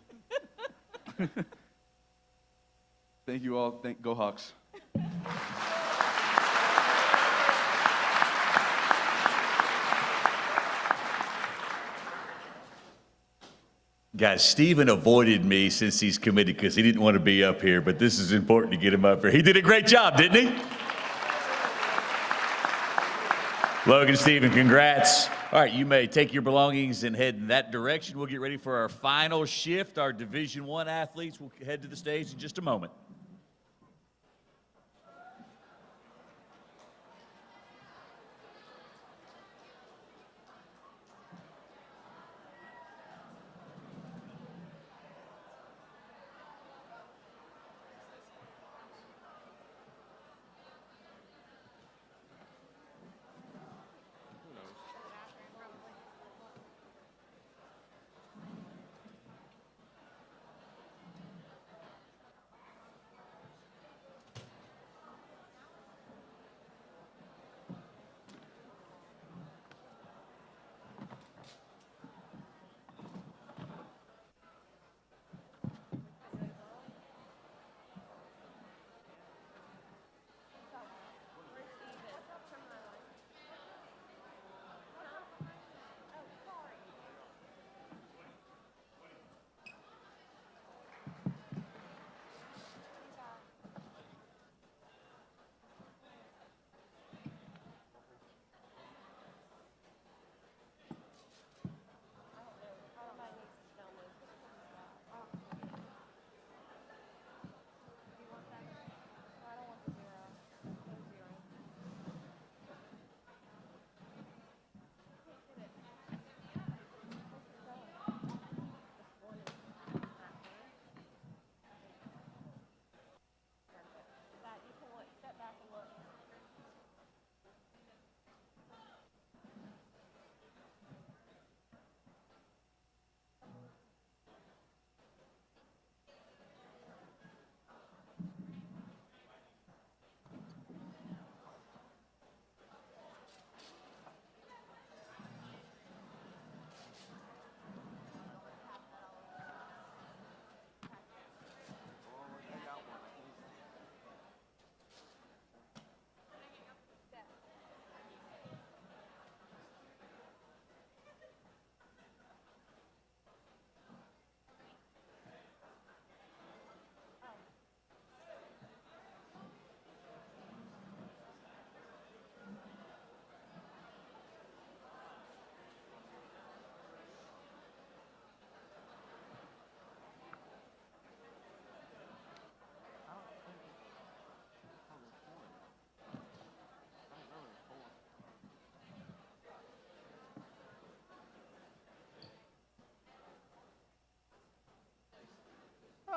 Thank you all. Go Hawks. Guys, Steven avoided me since he's committed because he didn't want to be up here, but this is important to get him up here. He did a great job, didn't he? Logan, Steven, congrats. All right, you may take your belongings and head in that direction. We'll get ready for our final shift. Our Division I athletes will head to the stage in just a moment.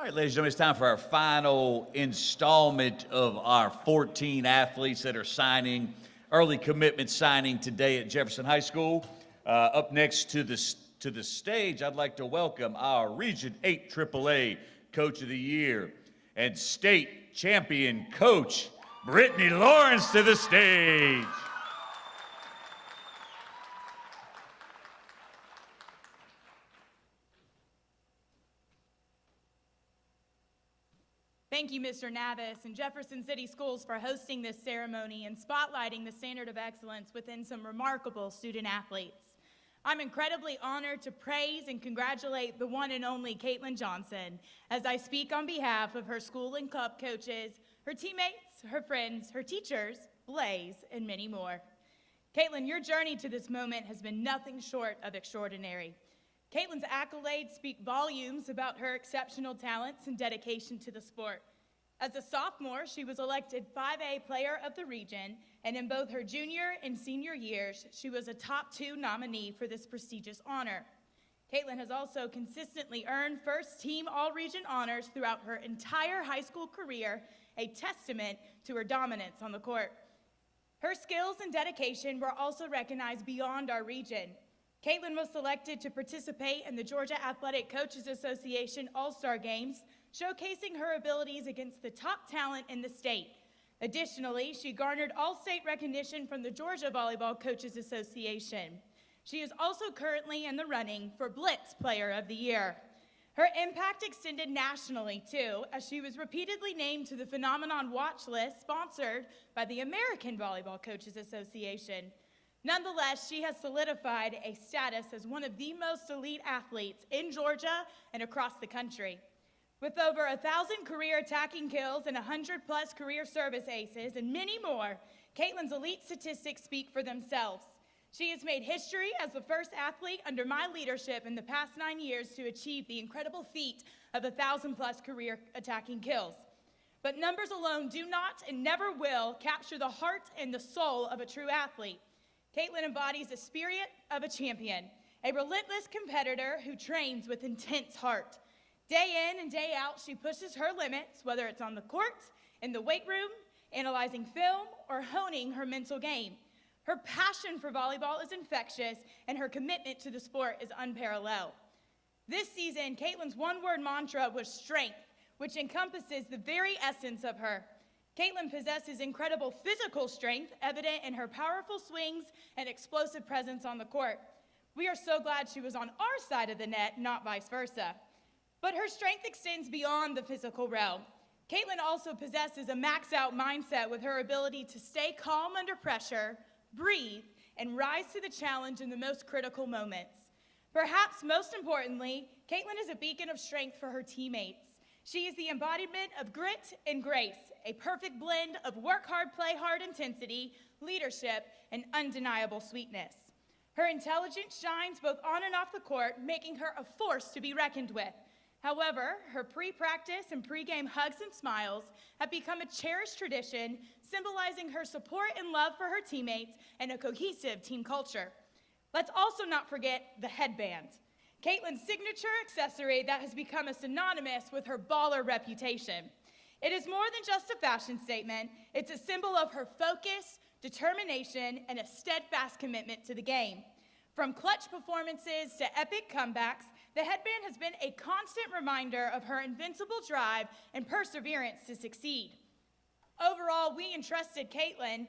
right, ladies and gentlemen, it's time for our final installment of our 14 athletes that are signing, early commitment signing today at Jefferson High School. Up next to the stage, I'd like to welcome our Region 8 AAA Coach of the Year and State Champion Coach, Brittany Lawrence, to the stage. Thank you, Mr. Navis and Jefferson City Schools for hosting this ceremony and spotlighting the standard of excellence within some remarkable student athletes. I'm incredibly honored to praise and congratulate the one and only Caitlin Johnson as I speak on behalf of her school and club coaches, her teammates, her friends, her teachers, Blaze, and many more. Caitlin, your journey to this moment has been nothing short of extraordinary. Caitlin's accolades speak volumes about her exceptional talents and dedication to the sport. As a sophomore, she was elected 5A Player of the Region, and in both her junior and senior years, she was a top 2 nominee for this prestigious honor. Caitlin has also consistently earned first team all-region honors throughout her entire high school career, a testament to her dominance on the court. Her skills and dedication were also recognized beyond our region. Caitlin was selected to participate in the Georgia Athletic Coaches Association All-Star Games, showcasing her abilities against the top talent in the state. Additionally, she garnered all-state recognition from the Georgia Volleyball Coaches Association. She is also currently in the running for Blitz Player of the Year. Her impact extended nationally, too, as she was repeatedly named to the Phenomenon Watch List sponsored by the American Volleyball Coaches Association. Nonetheless, she has solidified a status as one of the most elite athletes in Georgia and across the country. With over 1,000 career attacking kills and 100+ career service aces and many more, Caitlin's elite statistics speak for themselves. She has made history as the first athlete under my leadership in the past 9 years to achieve the incredible feat of 1,000+ career attacking kills. But numbers alone do not and never will capture the heart and the soul of a true athlete. Caitlin embodies the spirit of a champion, a relentless competitor who trains with intense heart. Day in and day out, she pushes her limits, whether it's on the court, in the weight room, analyzing film, or honing her mental game. Her passion for volleyball is infectious, and her commitment to the sport is unparalleled. This season, Caitlin's one-word mantra was strength, which encompasses the very essence of her. Caitlin possesses incredible physical strength, evident in her powerful swings and explosive presence on the court. We are so glad she was on our side of the net, not vice versa. But her strength extends beyond the physical realm. Caitlin also possesses a max-out mindset with her ability to stay calm under pressure, breathe, and rise to the challenge in the most critical moments. Perhaps most importantly, Caitlin is a beacon of strength for her teammates. She is the embodiment of grit and grace, a perfect blend of work hard, play hard intensity, leadership, and undeniable sweetness. Her intelligence shines both on and off the court, making her a force to be reckoned with. However, her pre-practice and pre-game hugs and smiles have become a cherished tradition, symbolizing her support and love for her teammates and a cohesive team culture. Let's also not forget the headband, Caitlin's signature accessory that has become synonymous with her baller reputation. It is more than just a fashion statement. It's a symbol of her focus, determination, and a steadfast commitment to the game. From clutch performances to epic comebacks, the headband has been a constant reminder of her invincible drive and perseverance to succeed. Overall, we entrusted Caitlin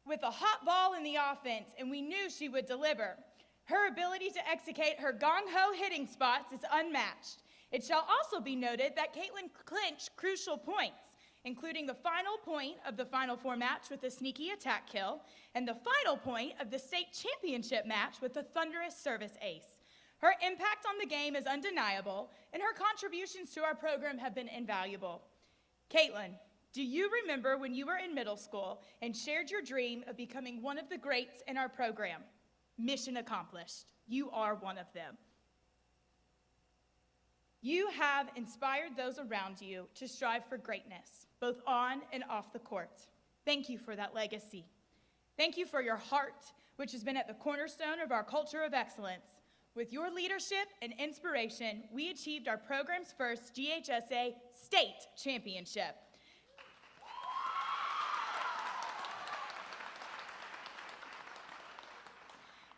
with a hot ball in the offense, and we knew she would deliver. Her ability to execute her gong-ho hitting spots is unmatched. It shall also be noted that Caitlin clinched crucial points, including the final point of the Final Four match with a sneaky attack kill, and the final point of the state championship match with a thunderous service ace. Her impact on the game is undeniable, and her contributions to our program have been invaluable. Caitlin, do you remember when you were in middle school and shared your dream of becoming one of the greats in our program? Mission accomplished. You are one of them. You have inspired those around you to strive for greatness, both on and off the court. Thank you for that legacy. Thank you for your heart, which has been at the cornerstone of our culture of excellence. With your leadership and inspiration, we achieved our program's first GHSA state championship.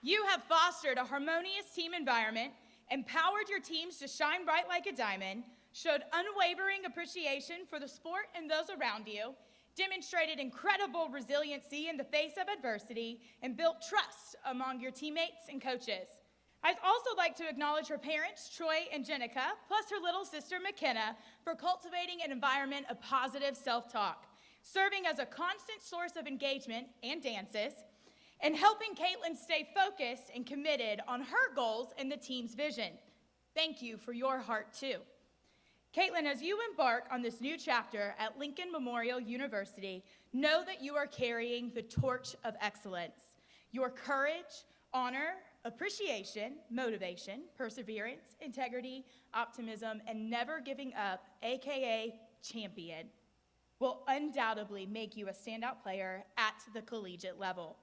You have fostered a harmonious team environment, empowered your teams to shine bright like a diamond, showed unwavering appreciation for the sport and those around you, demonstrated incredible resiliency in the face of adversity, and built trust among your teammates and coaches. I'd also like to acknowledge her parents, Troy and Jenica, plus her little sister, McKenna, for cultivating an environment of positive self-talk, serving as a constant source of engagement and dances, and helping Caitlin stay focused and committed on her goals and the team's vision. Thank you for your heart, too. Caitlin, as you embark on this new chapter at Lincoln Memorial University, know that you are carrying the torch of excellence. Your courage, honor, appreciation, motivation, perseverance, integrity, optimism, and never giving up, AKA champion, will undoubtedly make you a standout player at the collegiate level.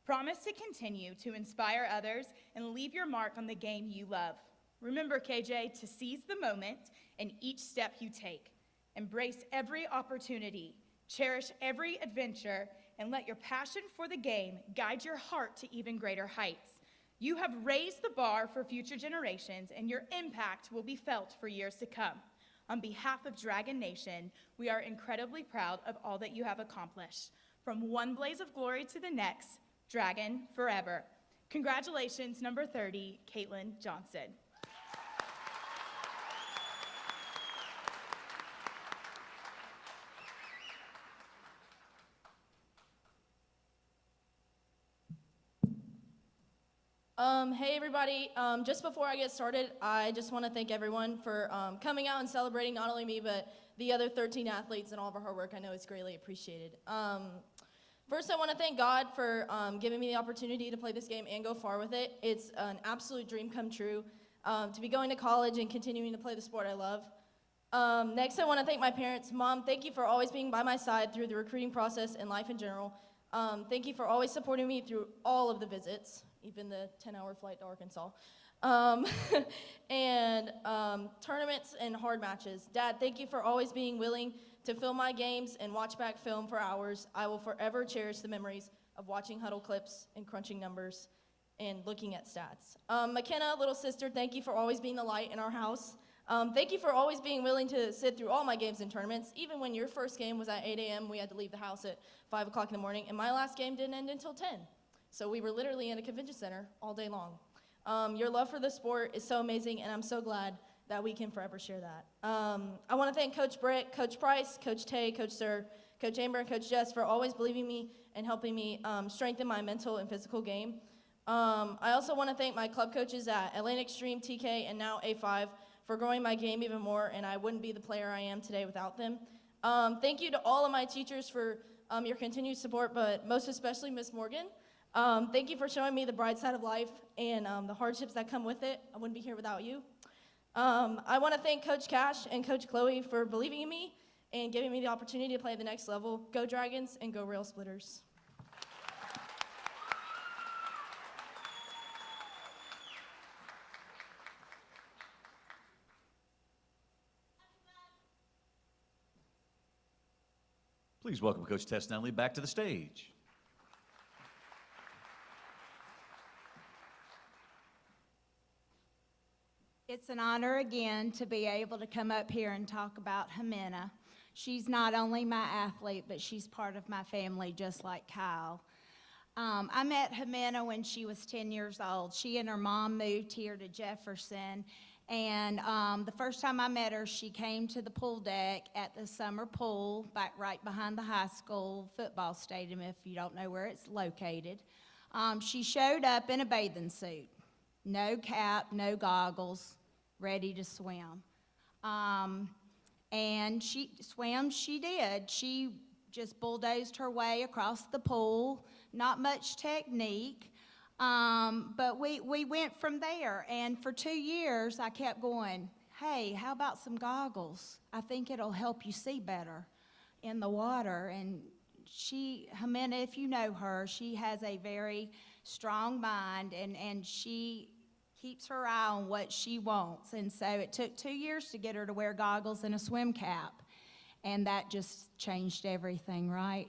Promise to continue to inspire others and leave your mark on the game you love. Remember, KJ, to seize the moment in each step you take. Embrace every opportunity, cherish every adventure, and let your passion for the game guide your heart to even greater heights. You have raised the bar for future generations, and your impact will be felt for years to come. On behalf of Dragon Nation, we are incredibly proud of all that you have accomplished. From one blaze of glory to the next, Dragon forever. Congratulations, number 30, Caitlin Johnson. Hey everybody, just before I get started, I just want to thank everyone for coming out and celebrating not only me, but the other 13 athletes and all of our hard work. I know it's greatly appreciated. First, I want to thank God for giving me the opportunity to play this game and go far with it. It's an absolute dream come true to be going to college and continuing to play the sport I love. Next, I want to thank my parents. Mom, thank you for always being by my side through the recruiting process and life in general. Thank you for always supporting me through all of the visits, even the 10-hour flight to Arkansas, and tournaments and hard matches. Dad, thank you for always being willing to film my games and watch back film for hours. I will forever cherish the memories of watching huddle clips and crunching numbers and looking at stats. McKenna, little sister, thank you for always being the light in our house. Thank you for always being willing to sit through all my games and tournaments. Even when your first game was at 8 a.m., we had to leave the house at 5 o'clock in the morning, and my last game didn't end until 10. So we were literally in a convention center all day long. Your love for the sport is so amazing, and I'm so glad that we can forever share that. I want to thank Coach Britt, Coach Price, Coach Tay, Coach Sir, Coach Amber, and Coach Jess for always believing me and helping me strengthen my mental and physical game. I also want to thank my club coaches at Atlantic Stream, TK, and now A5 for growing my game even more, and I wouldn't be the player I am today without them. Thank you to all of my teachers for your continued support, but most especially Miss Morgan. Thank you for showing me the bright side of life and the hardships that come with it. I wouldn't be here without you. I want to thank Coach Cash and Coach Chloe for believing in me and giving me the opportunity to play at the next level. Go Dragons and go Rail Splitters. Please welcome Coach Tess Nunley back to the stage. It's an honor again to be able to come up here and talk about Jimena. She's not only my athlete, but she's part of my family, just like Kyle. I met Jimena when she was 10 years old. She and her mom moved here to Jefferson, and the first time I met her, she came to the pool deck at the summer pool, back right behind the high school football stadium, if you don't know where it's located. She showed up in a bathing suit. No cap, no goggles, ready to swim. And she did. She just bulldozed her way across the pool, not much technique, but we went from there. And for 2 years, I kept going, hey, how about some goggles? I think it'll help you see better in the water. And Jimena, if you know her, she has a very strong mind, and she keeps her eye on what she wants. And so it took 2 years to get her to wear goggles and a swim cap. And that just changed everything, right?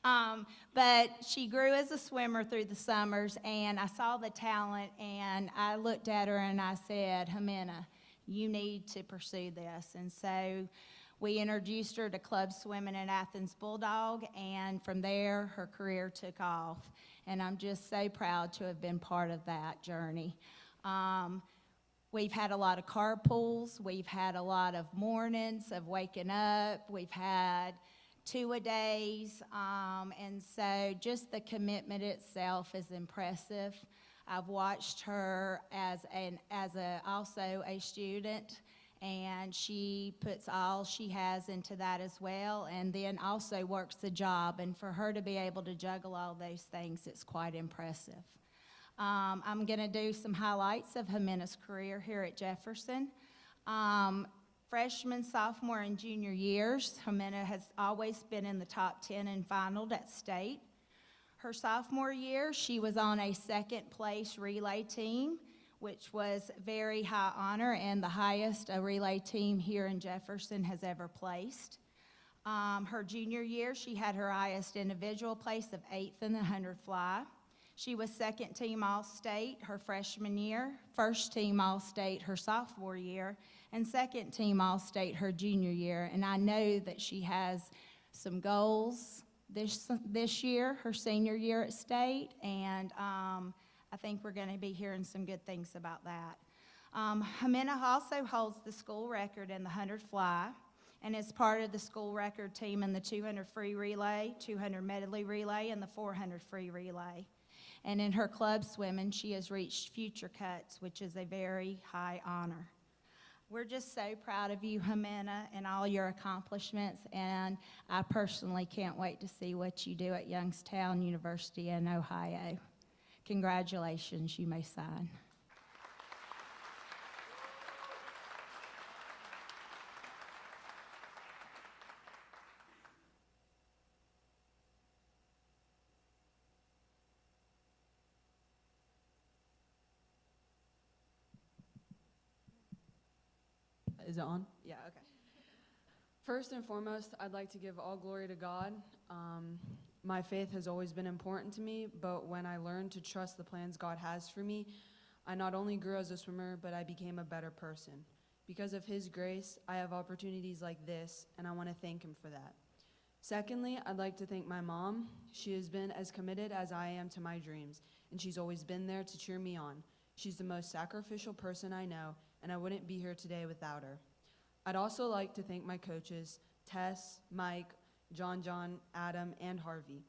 But she grew as a swimmer through the summers, and I saw the talent, and I looked at her and I said, Jimena, you need to pursue this. And so we introduced her to club swimming at Athens Bulldog, and from there, her career took off. And I'm just so proud to have been part of that journey. We've had a lot of carpools. We've had a lot of mornings of waking up. We've had two-a-days. And so just the commitment itself is impressive. I've watched her as also a student, and she puts all she has into that as well, and then also works the job. And for her to be able to juggle all those things, it's quite impressive. I'm going to do some highlights of Jimena's career here at Jefferson. Freshman, sophomore, and junior years, Jimena has always been in the top 10 and finaled at state. Her sophomore year, she was on a second-place relay team, which was very high honor and the highest a relay team here in Jefferson has ever placed. Her junior year, she had her highest individual place of 8th in the 100 fly. She was second team All-State her freshman year, first team All-State her sophomore year, and second team All-State her junior year. And I know that she has some goals this year, her senior year at state, and I think we're going to be hearing some good things about that. Jimena also holds the school record in the 100 fly and is part of the school record team in the 200 free relay, 200 medley relay, and the 400 free relay. And in her club swimming, she has reached future cuts, which is a very high honor. We're just so proud of you, Jimena, and all your accomplishments, and I personally can't wait to see what you do at Youngstown University in Ohio. Congratulations, you may sign. Is it on? Yeah, okay. First and foremost, I'd like to give all glory to God. My faith has always been important to me, but when I learned to trust the plans God has for me, I not only grew as a swimmer, but I became a better person. Because of His grace, I have opportunities like this, and I want to thank Him for that. Secondly, I'd like to thank my mom. She has been as committed as I am to my dreams, and she's always been there to cheer me on. She's the most sacrificial person I know, and I wouldn't be here today without her. I'd also like to thank my coaches, Tess, Mike, John, Adam, and Harvey.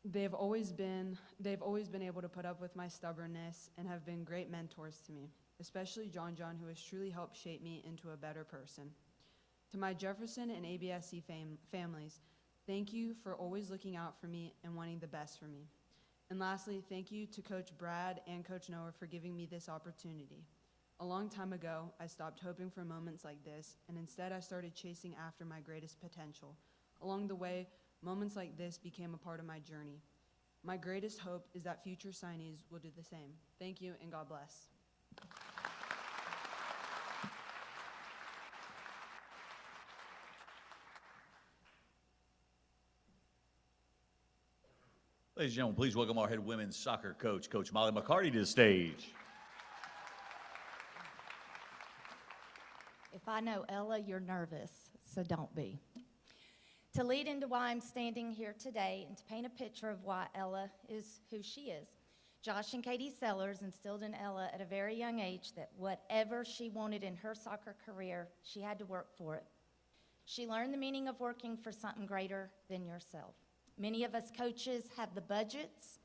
They've always been able to put up with my stubbornness and have been great mentors to me, especially John, who has truly helped shape me into a better person. To my Jefferson and ABSC families, thank you for always looking out for me and wanting the best for me. And lastly, thank you to Coach Brad and Coach Noah for giving me this opportunity. A long time ago, I stopped hoping for moments like this, and instead I started chasing after my greatest potential. Along the way, moments like this became a part of my journey. My greatest hope is that future signees will do the same. Thank you, and God bless. Ladies and gentlemen, please welcome our head women's soccer coach, Coach Molly McCarty, to the stage. If I know Ella, you're nervous, so don't be. To lead into why I'm standing here today and to paint a picture of why Ella is who she is, Josh and Katie Sellers instilled in Ella at a very young age that whatever she wanted in her soccer career, she had to work for it. She learned the meaning of working for something greater than yourself. Many of us coaches have the budgets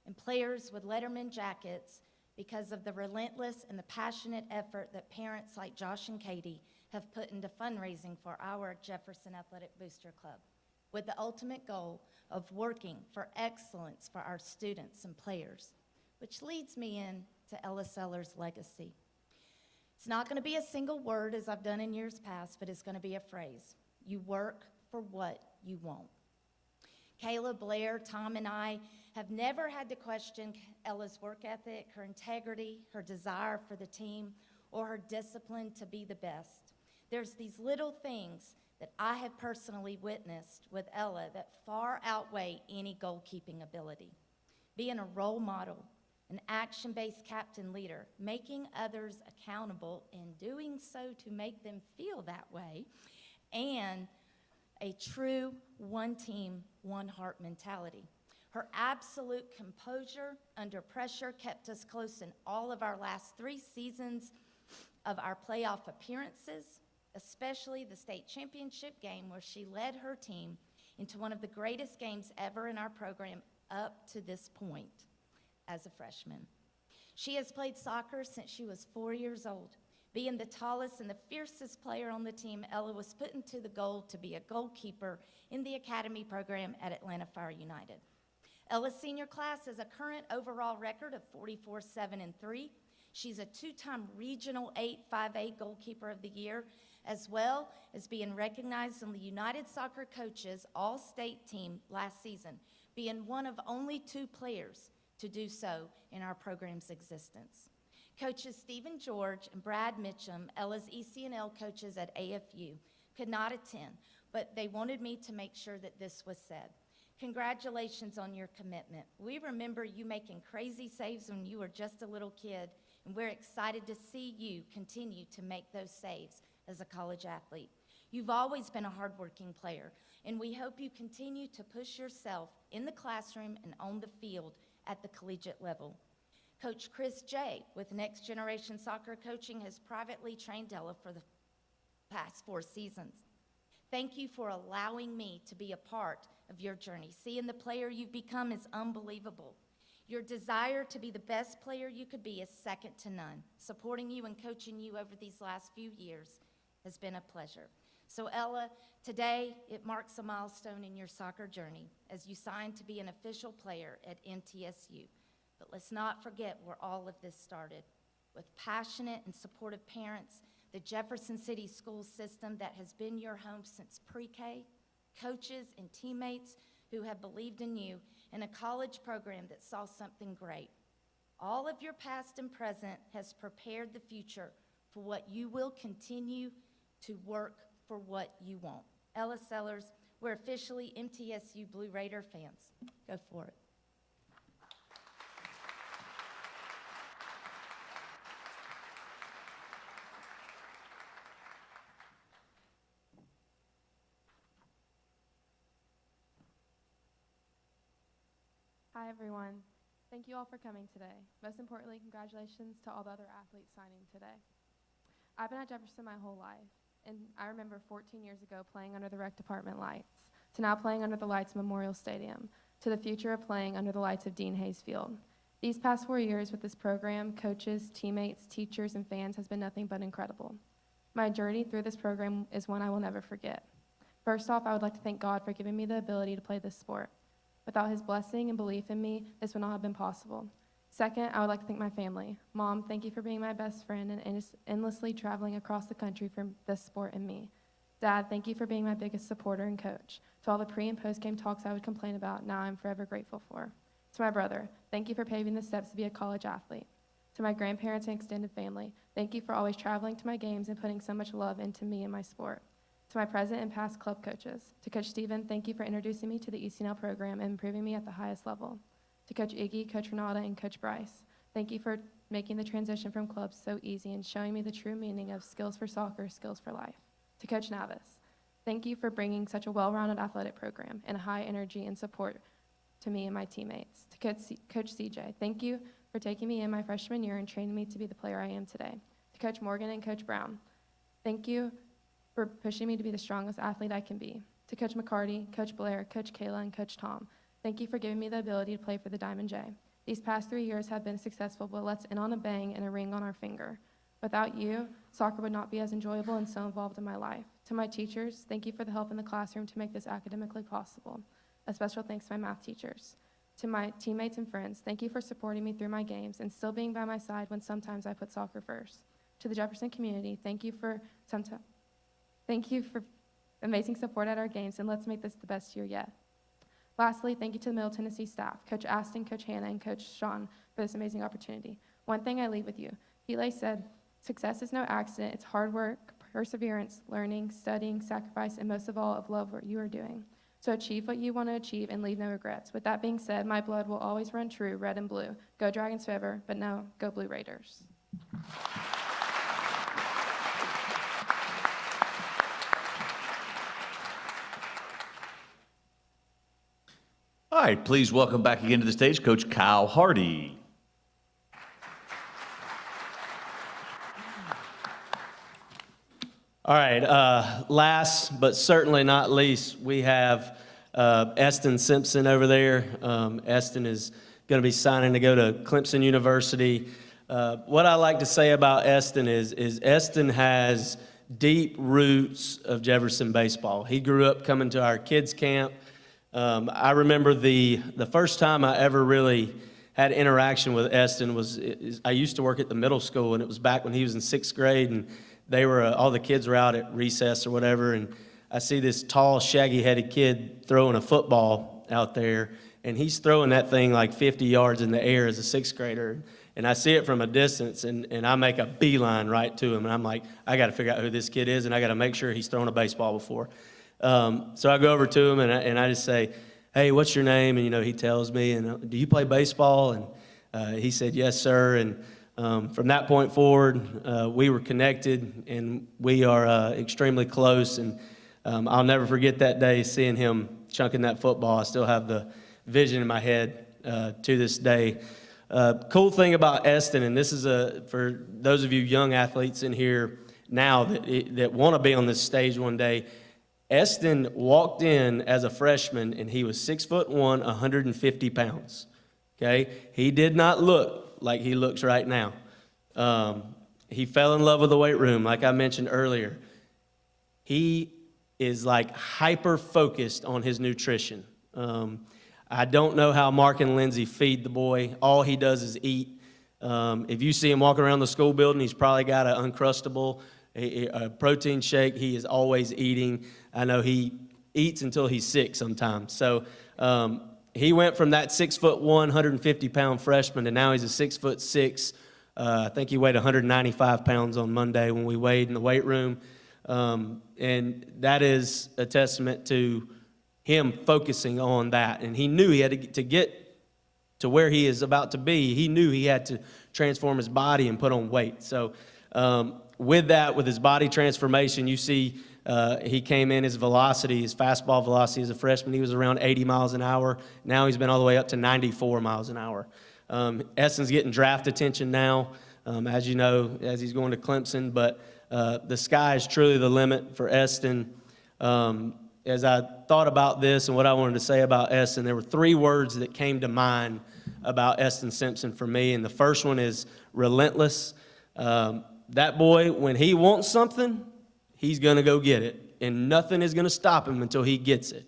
and players with Letterman jackets because of the relentless and the passionate effort that parents like Josh and Katie have put into fundraising for our Jefferson Athletic Booster Club, with the ultimate goal of working for excellence for our students and players, which leads me in to Ella Sellers' legacy. It's not going to be a single word as I've done in years past, but it's going to be a phrase. You work for what you want. Kayla, Blair, Tom, and I have never had to question Ella's work ethic, her integrity, her desire for the team, or her discipline to be the best. There's these little things that I have personally witnessed with Ella that far outweigh any goalkeeping ability. Being a role model, an action-based captain leader, making others accountable and doing so to make them feel that way, and a true one team, one heart mentality. Her absolute composure under pressure kept us close in all of our last 3 seasons of our playoff appearances, especially the state championship game where she led her team into one of the greatest games ever in our program up to this point as a freshman. She has played soccer since she was 4 years old. Being the tallest and the fiercest player on the team, Ella was put into the goal to be a goalkeeper in the academy program at Atlanta Fire United. Ella's senior class has a current overall record of 44-7-3. She's a 2-time regional 8-5A goalkeeper of the year, as well as being recognized on the United Soccer Coaches All-State team last season, being one of only 2 players to do so in our program's existence. Coaches Stephen George and Brad Mitchum, Ella's ECNL coaches at AFU, could not attend, but they wanted me to make sure that this was said. Congratulations on your commitment. We remember you making crazy saves when you were just a little kid, and we're excited to see you continue to make those saves as a college athlete. You've always been a hardworking player, and we hope you continue to push yourself in the classroom and on the field at the collegiate level. Coach Chris J. with Next Generation Soccer Coaching has privately trained Ella for the past 4 seasons. Thank you for allowing me to be a part of your journey. Seeing the player you've become is unbelievable. Your desire to be the best player you could be is second to none. Supporting you and coaching you over these last few years has been a pleasure. So Ella, today it marks a milestone in your soccer journey as you sign to be an official player at MTSU. But let's not forget where all of this started. With passionate and supportive parents, the Jefferson City school system that has been your home since pre-K, coaches and teammates who have believed in you, and a college program that saw something great. All of your past and present has prepared the future for what you will continue to work for what you want. Ella Sellers, we're officially MTSU Blue Raider fans. Go for it. Hi, everyone. Thank you all for coming today. Most importantly, congratulations to all the other athletes signing today. I've been at Jefferson my whole life, and I remember 14 years ago playing under the rec department lights, to now playing under the lights of Memorial Stadium, to the future of playing under the lights of Dean Hayes Field. These past 4 years with this program, coaches, teammates, teachers, and fans has been nothing but incredible. My journey through this program is one I will never forget. First off, I would like to thank God for giving me the ability to play this sport. Without his blessing and belief in me, this would not have been possible. Second, I would like to thank my family. Mom, thank you for being my best friend and endlessly traveling across the country for this sport and me. Dad, thank you for being my biggest supporter and coach. To all the pre- and post-game talks I would complain about, now I'm forever grateful for. To my brother, thank you for paving the steps to be a college athlete. To my grandparents and extended family, thank you for always traveling to my games and putting so much love into me and my sport. To my present and past club coaches. To Coach Steven, thank you for introducing me to the ECNL program and improving me at the highest level. To Coach Iggy, Coach Renata, and Coach Bryce, thank you for making the transition from clubs so easy and showing me the true meaning of skills for soccer, skills for life. To Coach Navis, thank you for bringing such a well-rounded athletic program and high energy and support to me and my teammates. To Coach CJ, thank you for taking me in my freshman year and training me to be the player I am today. To Coach Morgan and Coach Brown, thank you for pushing me to be the strongest athlete I can be. To Coach McCarty, Coach Blair, Coach Kayla, and Coach Tom, thank you for giving me the ability to play for the Diamond J. These past 3 years have been successful, but let's end on a bang and a ring on our finger. Without you, soccer would not be as enjoyable and so involved in my life. To my teachers, thank you for the help in the classroom to make this academically possible. A special thanks to my math teachers. To my teammates and friends, thank you for supporting me through my games and still being by my side when sometimes I put soccer first. To the Jefferson community, thank you for amazing support at our games, and let's make this the best year yet. Lastly, thank you to the Middle Tennessee staff, Coach Aston, Coach Hannah, and Coach Sean for this amazing opportunity. One thing I leave with you. Pele said, success is no accident. It's hard work, perseverance, learning, studying, sacrifice, and most of all, of love what you are doing. So achieve what you want to achieve and leave no regrets. With that being said, my blood will always run true, red and blue. Go Dragons forever, but no, go Blue Raiders. All right, please welcome back again to the stage Coach Kyle Hardy. All right, last but certainly not least, we have Eston Simpson over there. Eston is going to be signing to go to Clemson University. What I like to say about Eston is Eston has deep roots of Jefferson baseball. He grew up coming to our kids' camp. I remember the first time I ever really had interaction with Eston I used to work at the middle school, and it was back when he was in 6th grade, and they were all the kids were out at recess or whatever, and I see this tall, shaggy-headed kid throwing a football out there, and he's throwing that thing like 50 yards in the air as a 6th grader, and I see it from a distance, and I make a beeline right to him, and I'm like, I got to figure out who this kid is, and I got to make sure he's thrown a baseball before. So I go over to him, and I just say, hey, what's your name? And, he tells me, and do you play baseball? And he said, yes, sir. And from that point forward, we were connected, and we are extremely close. And I'll never forget that day, seeing him chunking that football. I still have the vision in my head to this day. Cool thing about Eston, and this is for those of you young athletes in here now that want to be on this stage one day, Eston walked in as a freshman, and he was 6'1", 150 pounds. Okay, he did not look like he looks right now. He fell in love with the weight room, like I mentioned earlier. He is like hyper focused on his nutrition. I don't know how Mark and Lindsay feed the boy. All he does is eat. If you see him walking around the school building, he's probably got an Uncrustable, a protein shake. He is always eating. I know he eats until he's sick sometimes. So he went from that 6'1", 150-pound freshman to now he's a 6'6". I think he weighed 195 pounds on Monday when we weighed in the weight room. And that is a testament to him focusing on that. And he knew he had to get to where he is about to be. He knew he had to transform his body and put on weight. So with that, with his body transformation, you see he came in, his velocity, his fastball velocity as a freshman, he was around 80 miles an hour. Now he's been all the way up to 94 miles an hour. Eston's getting draft attention now, as you know, as he's going to Clemson, but the sky is truly the limit for Eston. As I thought about this and what I wanted to say about Eston, there were 3 words that came to mind about Eston Simpson for me, and the first one is relentless. That boy, when he wants something, he's going to go get it, and nothing is going to stop him until he gets it.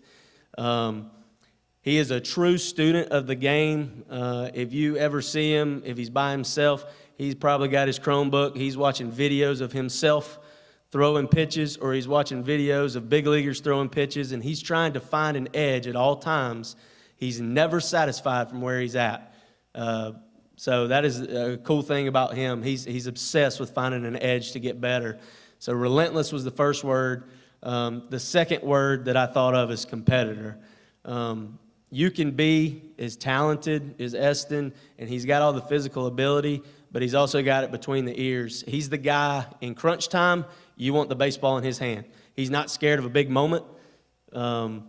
He is a true student of the game. If you ever see him, if he's by himself, he's probably got his Chromebook. He's watching videos of himself throwing pitches, or he's watching videos of big leaguers throwing pitches, and he's trying to find an edge at all times. He's never satisfied from where he's at. So that is a cool thing about him. He's obsessed with finding an edge to get better. So relentless was the first word. The second word that I thought of is competitor. You can be as talented as Eston, and he's got all the physical ability, but he's also got it between the ears. He's the guy in crunch time, you want the baseball in his hand. He's not scared of a big moment. And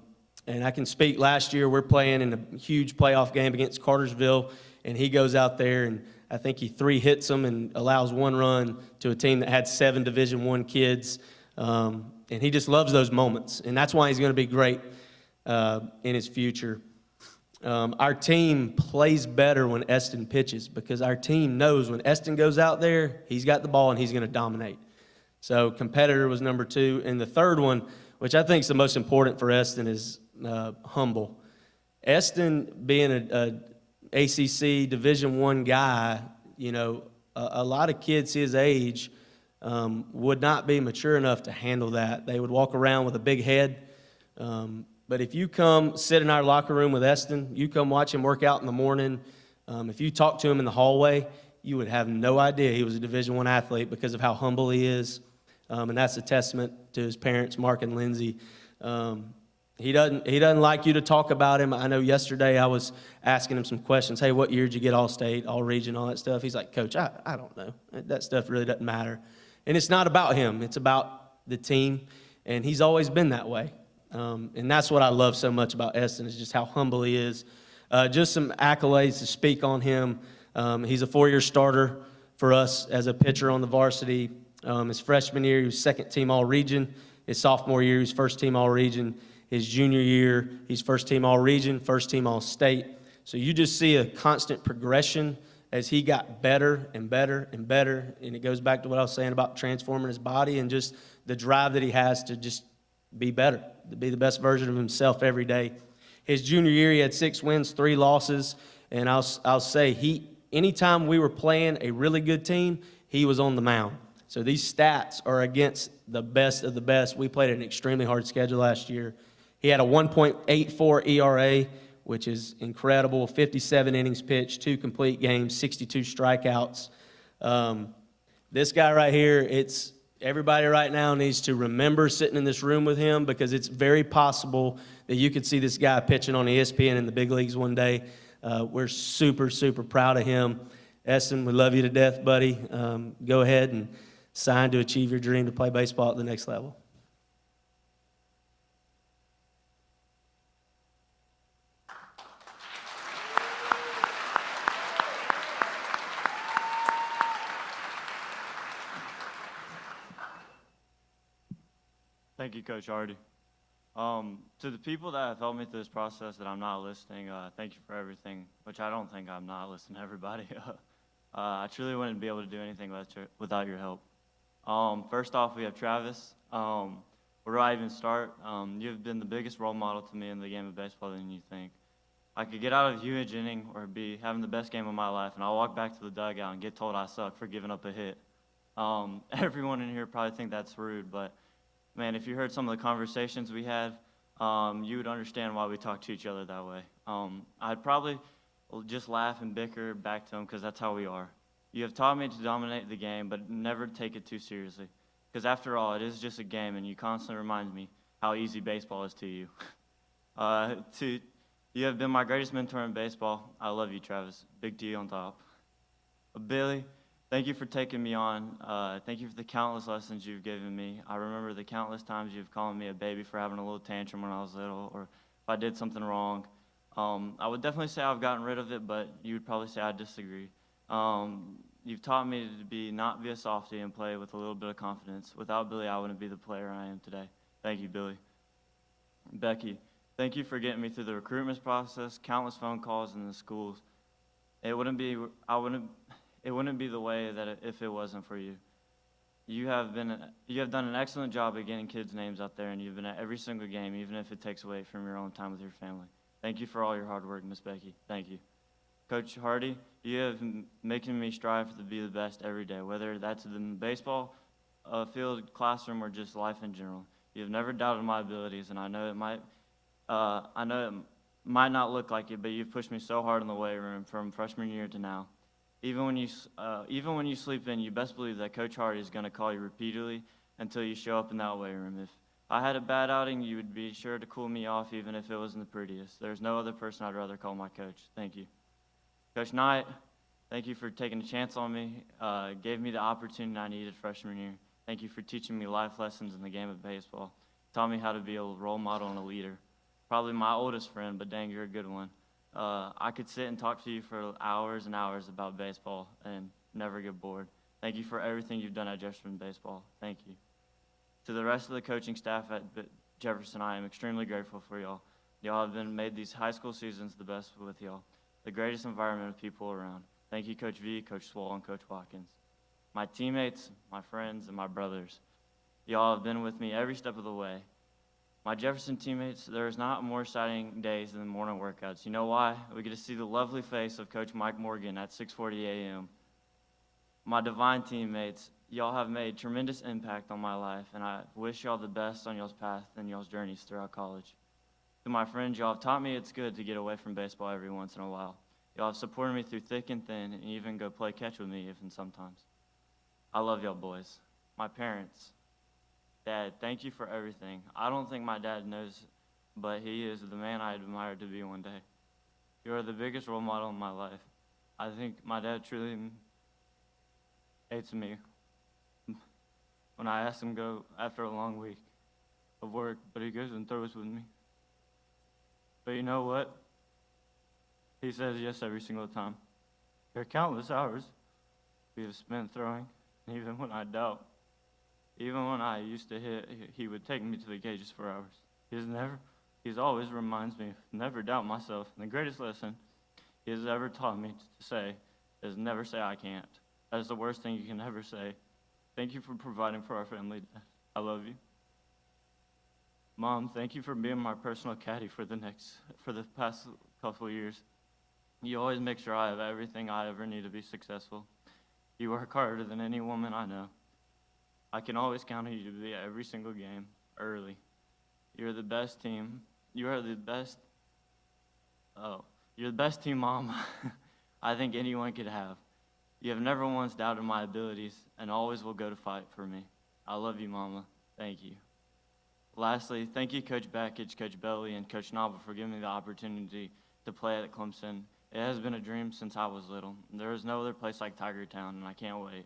I can speak, last year we're playing in a huge playoff game against Cartersville, and he goes out there and I think he 3-hits them and allows 1 run to a team that had 7 Division I kids. And he just loves those moments, and that's why he's going to be great in his future. Our team plays better when Eston pitches because our team knows when Eston goes out there, he's got the ball and he's going to dominate. So competitor was number 2. And the third one, which I think is the most important for Eston, is humble. Eston, being a ACC Division I guy, a lot of kids his age would not be mature enough to handle that. They would walk around with a big head. But if you come sit in our locker room with Eston, you come watch him work out in the morning, if you talk to him in the hallway, you would have no idea he was a Division I athlete because of how humble he is. And that's a testament to his parents, Mark and Lindsay. He doesn't like you to talk about him. I know yesterday I was asking him some questions. Hey, what year did you get All-State, All-Region, all that stuff? He's like, Coach, I don't know. That stuff really doesn't matter. And it's not about him. It's about the team. And he's always been that way. And that's what I love so much about Eston is just how humble he is. Just some accolades to speak on him. He's a 4-year starter for us as a pitcher on the varsity. His freshman year, he was second-team All-Region. His sophomore year, he was first-team All-Region. His junior year, he's first-team All-Region, first-team All-State. So you just see a constant progression as he got better and better and better. And it goes back to what I was saying about transforming his body and just the drive that he has to just be better, to be the best version of himself every day. His junior year, he had 6 wins, 3 losses. And I'll say, anytime we were playing a really good team, he was on the mound. So these stats are against the best of the best. We played an extremely hard schedule last year. He had a 1.84 ERA, which is incredible, 57 innings pitched, 2 complete games, 62 strikeouts. This guy right here, everybody right now needs to remember sitting in this room with him because it's very possible that you could see this guy pitching on ESPN in the big leagues one day. We're super, super proud of him. Eston, we love you to death, buddy. Go ahead and sign to achieve your dream to play baseball at the next level. Thank you, Coach Hardy. To the people that have helped me through this process that I'm not listing, thank you for everything, which I don't think I'm not listing everybody. I truly wouldn't be able to do anything without your help. First off, we have Travis. Where do I even start? You've been the biggest role model to me in the game of baseball than you think. I could get out of a huge inning or be having the best game of my life, and I'll walk back to the dugout and get told I suck for giving up a hit. Everyone in here probably think that's rude, but man, if you heard some of the conversations we had, you would understand why we talk to each other that way. I'd probably just laugh and bicker back to him because that's how we are. You have taught me to dominate the game, but never take it too seriously. Because after all, it is just a game, and you constantly remind me how easy baseball is to you. You have been my greatest mentor in baseball. I love you, Travis. Big T on top. Billy, thank you for taking me on. Thank you for the countless lessons you've given me. I remember the countless times you've called me a baby for having a little tantrum when I was little, or if I did something wrong. I would definitely say I've gotten rid of it, but you would probably say I disagree. You've taught me to not be a softie and play with a little bit of confidence. Without Billy, I wouldn't be the player I am today. Thank you, Billy. Becky, thank you for getting me through the recruitment process, countless phone calls in the schools. It wouldn't be the way that if it wasn't for you. You have done an excellent job at getting kids' names out there, and you've been at every single game, even if it takes away from your own time with your family. Thank you for all your hard work, Miss Becky. Thank you. Coach Hardy, you have making me strive to be the best every day, whether that's in the baseball field, classroom, or just life in general. You have never doubted my abilities, and I know it might not look like it, but you've pushed me so hard in the weight room from freshman year to now. Even when you sleep in, you best believe that Coach Hardy is going to call you repeatedly until you show up in that weight room. If I had a bad outing, you would be sure to cool me off, even if it wasn't the prettiest. There's no other person I'd rather call my coach. Thank you. Coach Knight, thank you for taking a chance on me. Gave me the opportunity I needed freshman year. Thank you for teaching me life lessons in the game of baseball. Taught me how to be a role model and a leader. Probably my oldest friend, but dang, you're a good one. I could sit and talk to you for hours and hours about baseball and never get bored. Thank you for everything you've done at Jefferson Baseball. Thank you. To the rest of the coaching staff at Jefferson, I am extremely grateful for y'all. Y'all have made these high school seasons the best with y'all. The greatest environment of people around. Thank you, Coach V, Coach Swall, and Coach Watkins. My teammates, my friends, and my brothers. Y'all have been with me every step of the way. My Jefferson teammates, there's not more exciting days than morning workouts. You know why? We get to see the lovely face of Coach Mike Morgan at 6:40 a.m. My Divine teammates, y'all have made tremendous impact on my life, and I wish y'all the best on y'all's path and y'all's journeys throughout college. To my friends, y'all have taught me it's good to get away from baseball every once in a while. Y'all have supported me through thick and thin, and even go play catch with me even sometimes. I love y'all boys. My parents, Dad, thank you for everything. I don't think my dad knows, but he is the man I admire to be one day. You are the biggest role model in my life. I think my dad truly hates me when I ask him to go after a long week of work, but he goes and throws with me. But you know what? He says yes every single time. There are countless hours we have spent throwing, and even when I doubt, even when I used to hit, he would take me to the cages for hours. He's always reminds me, never doubt myself. And the greatest lesson he has ever taught me to say is never say I can't. That is the worst thing you can ever say. Thank you for providing for our family. I love you. Mom, thank you for being my personal caddy for the past couple of years. You always make sure I have everything I ever need to be successful. You work harder than any woman I know. I can always count on you to be at every single game early. You're the best team. You're the best team mom I think anyone could have. You have never once doubted my abilities and always will go to fight for me. I love you, Mama. Thank you. Lastly, thank you, Coach Backage, Coach Belly, and Coach Noble for giving me the opportunity to play at Clemson. It has been a dream since I was little. There is no other place like Tiger Town, and I can't wait.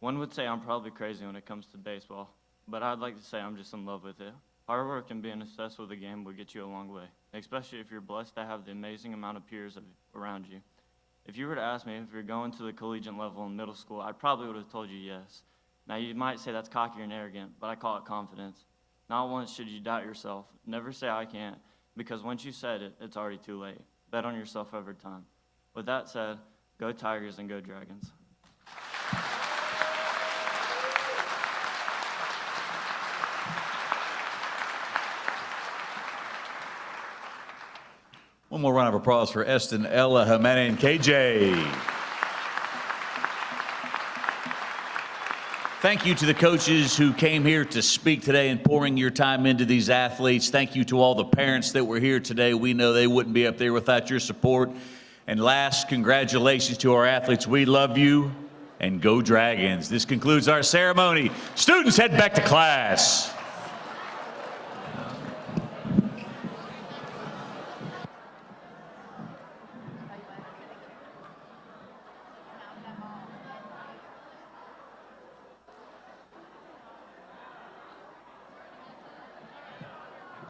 One would say I'm probably crazy when it comes to baseball, but I'd like to say I'm just in love with it. Hard work and being obsessed with the game will get you a long way, especially if you're blessed to have the amazing amount of peers around you. If you were to ask me if you're going to the collegiate level in middle school, I probably would have told you yes. Now, you might say that's cocky and arrogant, but I call it confidence. Not once should you doubt yourself. Never say I can't, because once you said it, it's already too late. Bet on yourself every time. With that said, go Tigers and go Dragons. One more round of applause for Eston, Ella, Jimena, and KJ. Thank you to the coaches who came here to speak today and pouring your time into these athletes. Thank you to all the parents that were here today. We know they wouldn't be up there without your support. And last, congratulations to our athletes. We love you, and go Dragons. This concludes our ceremony. Students, head back to class.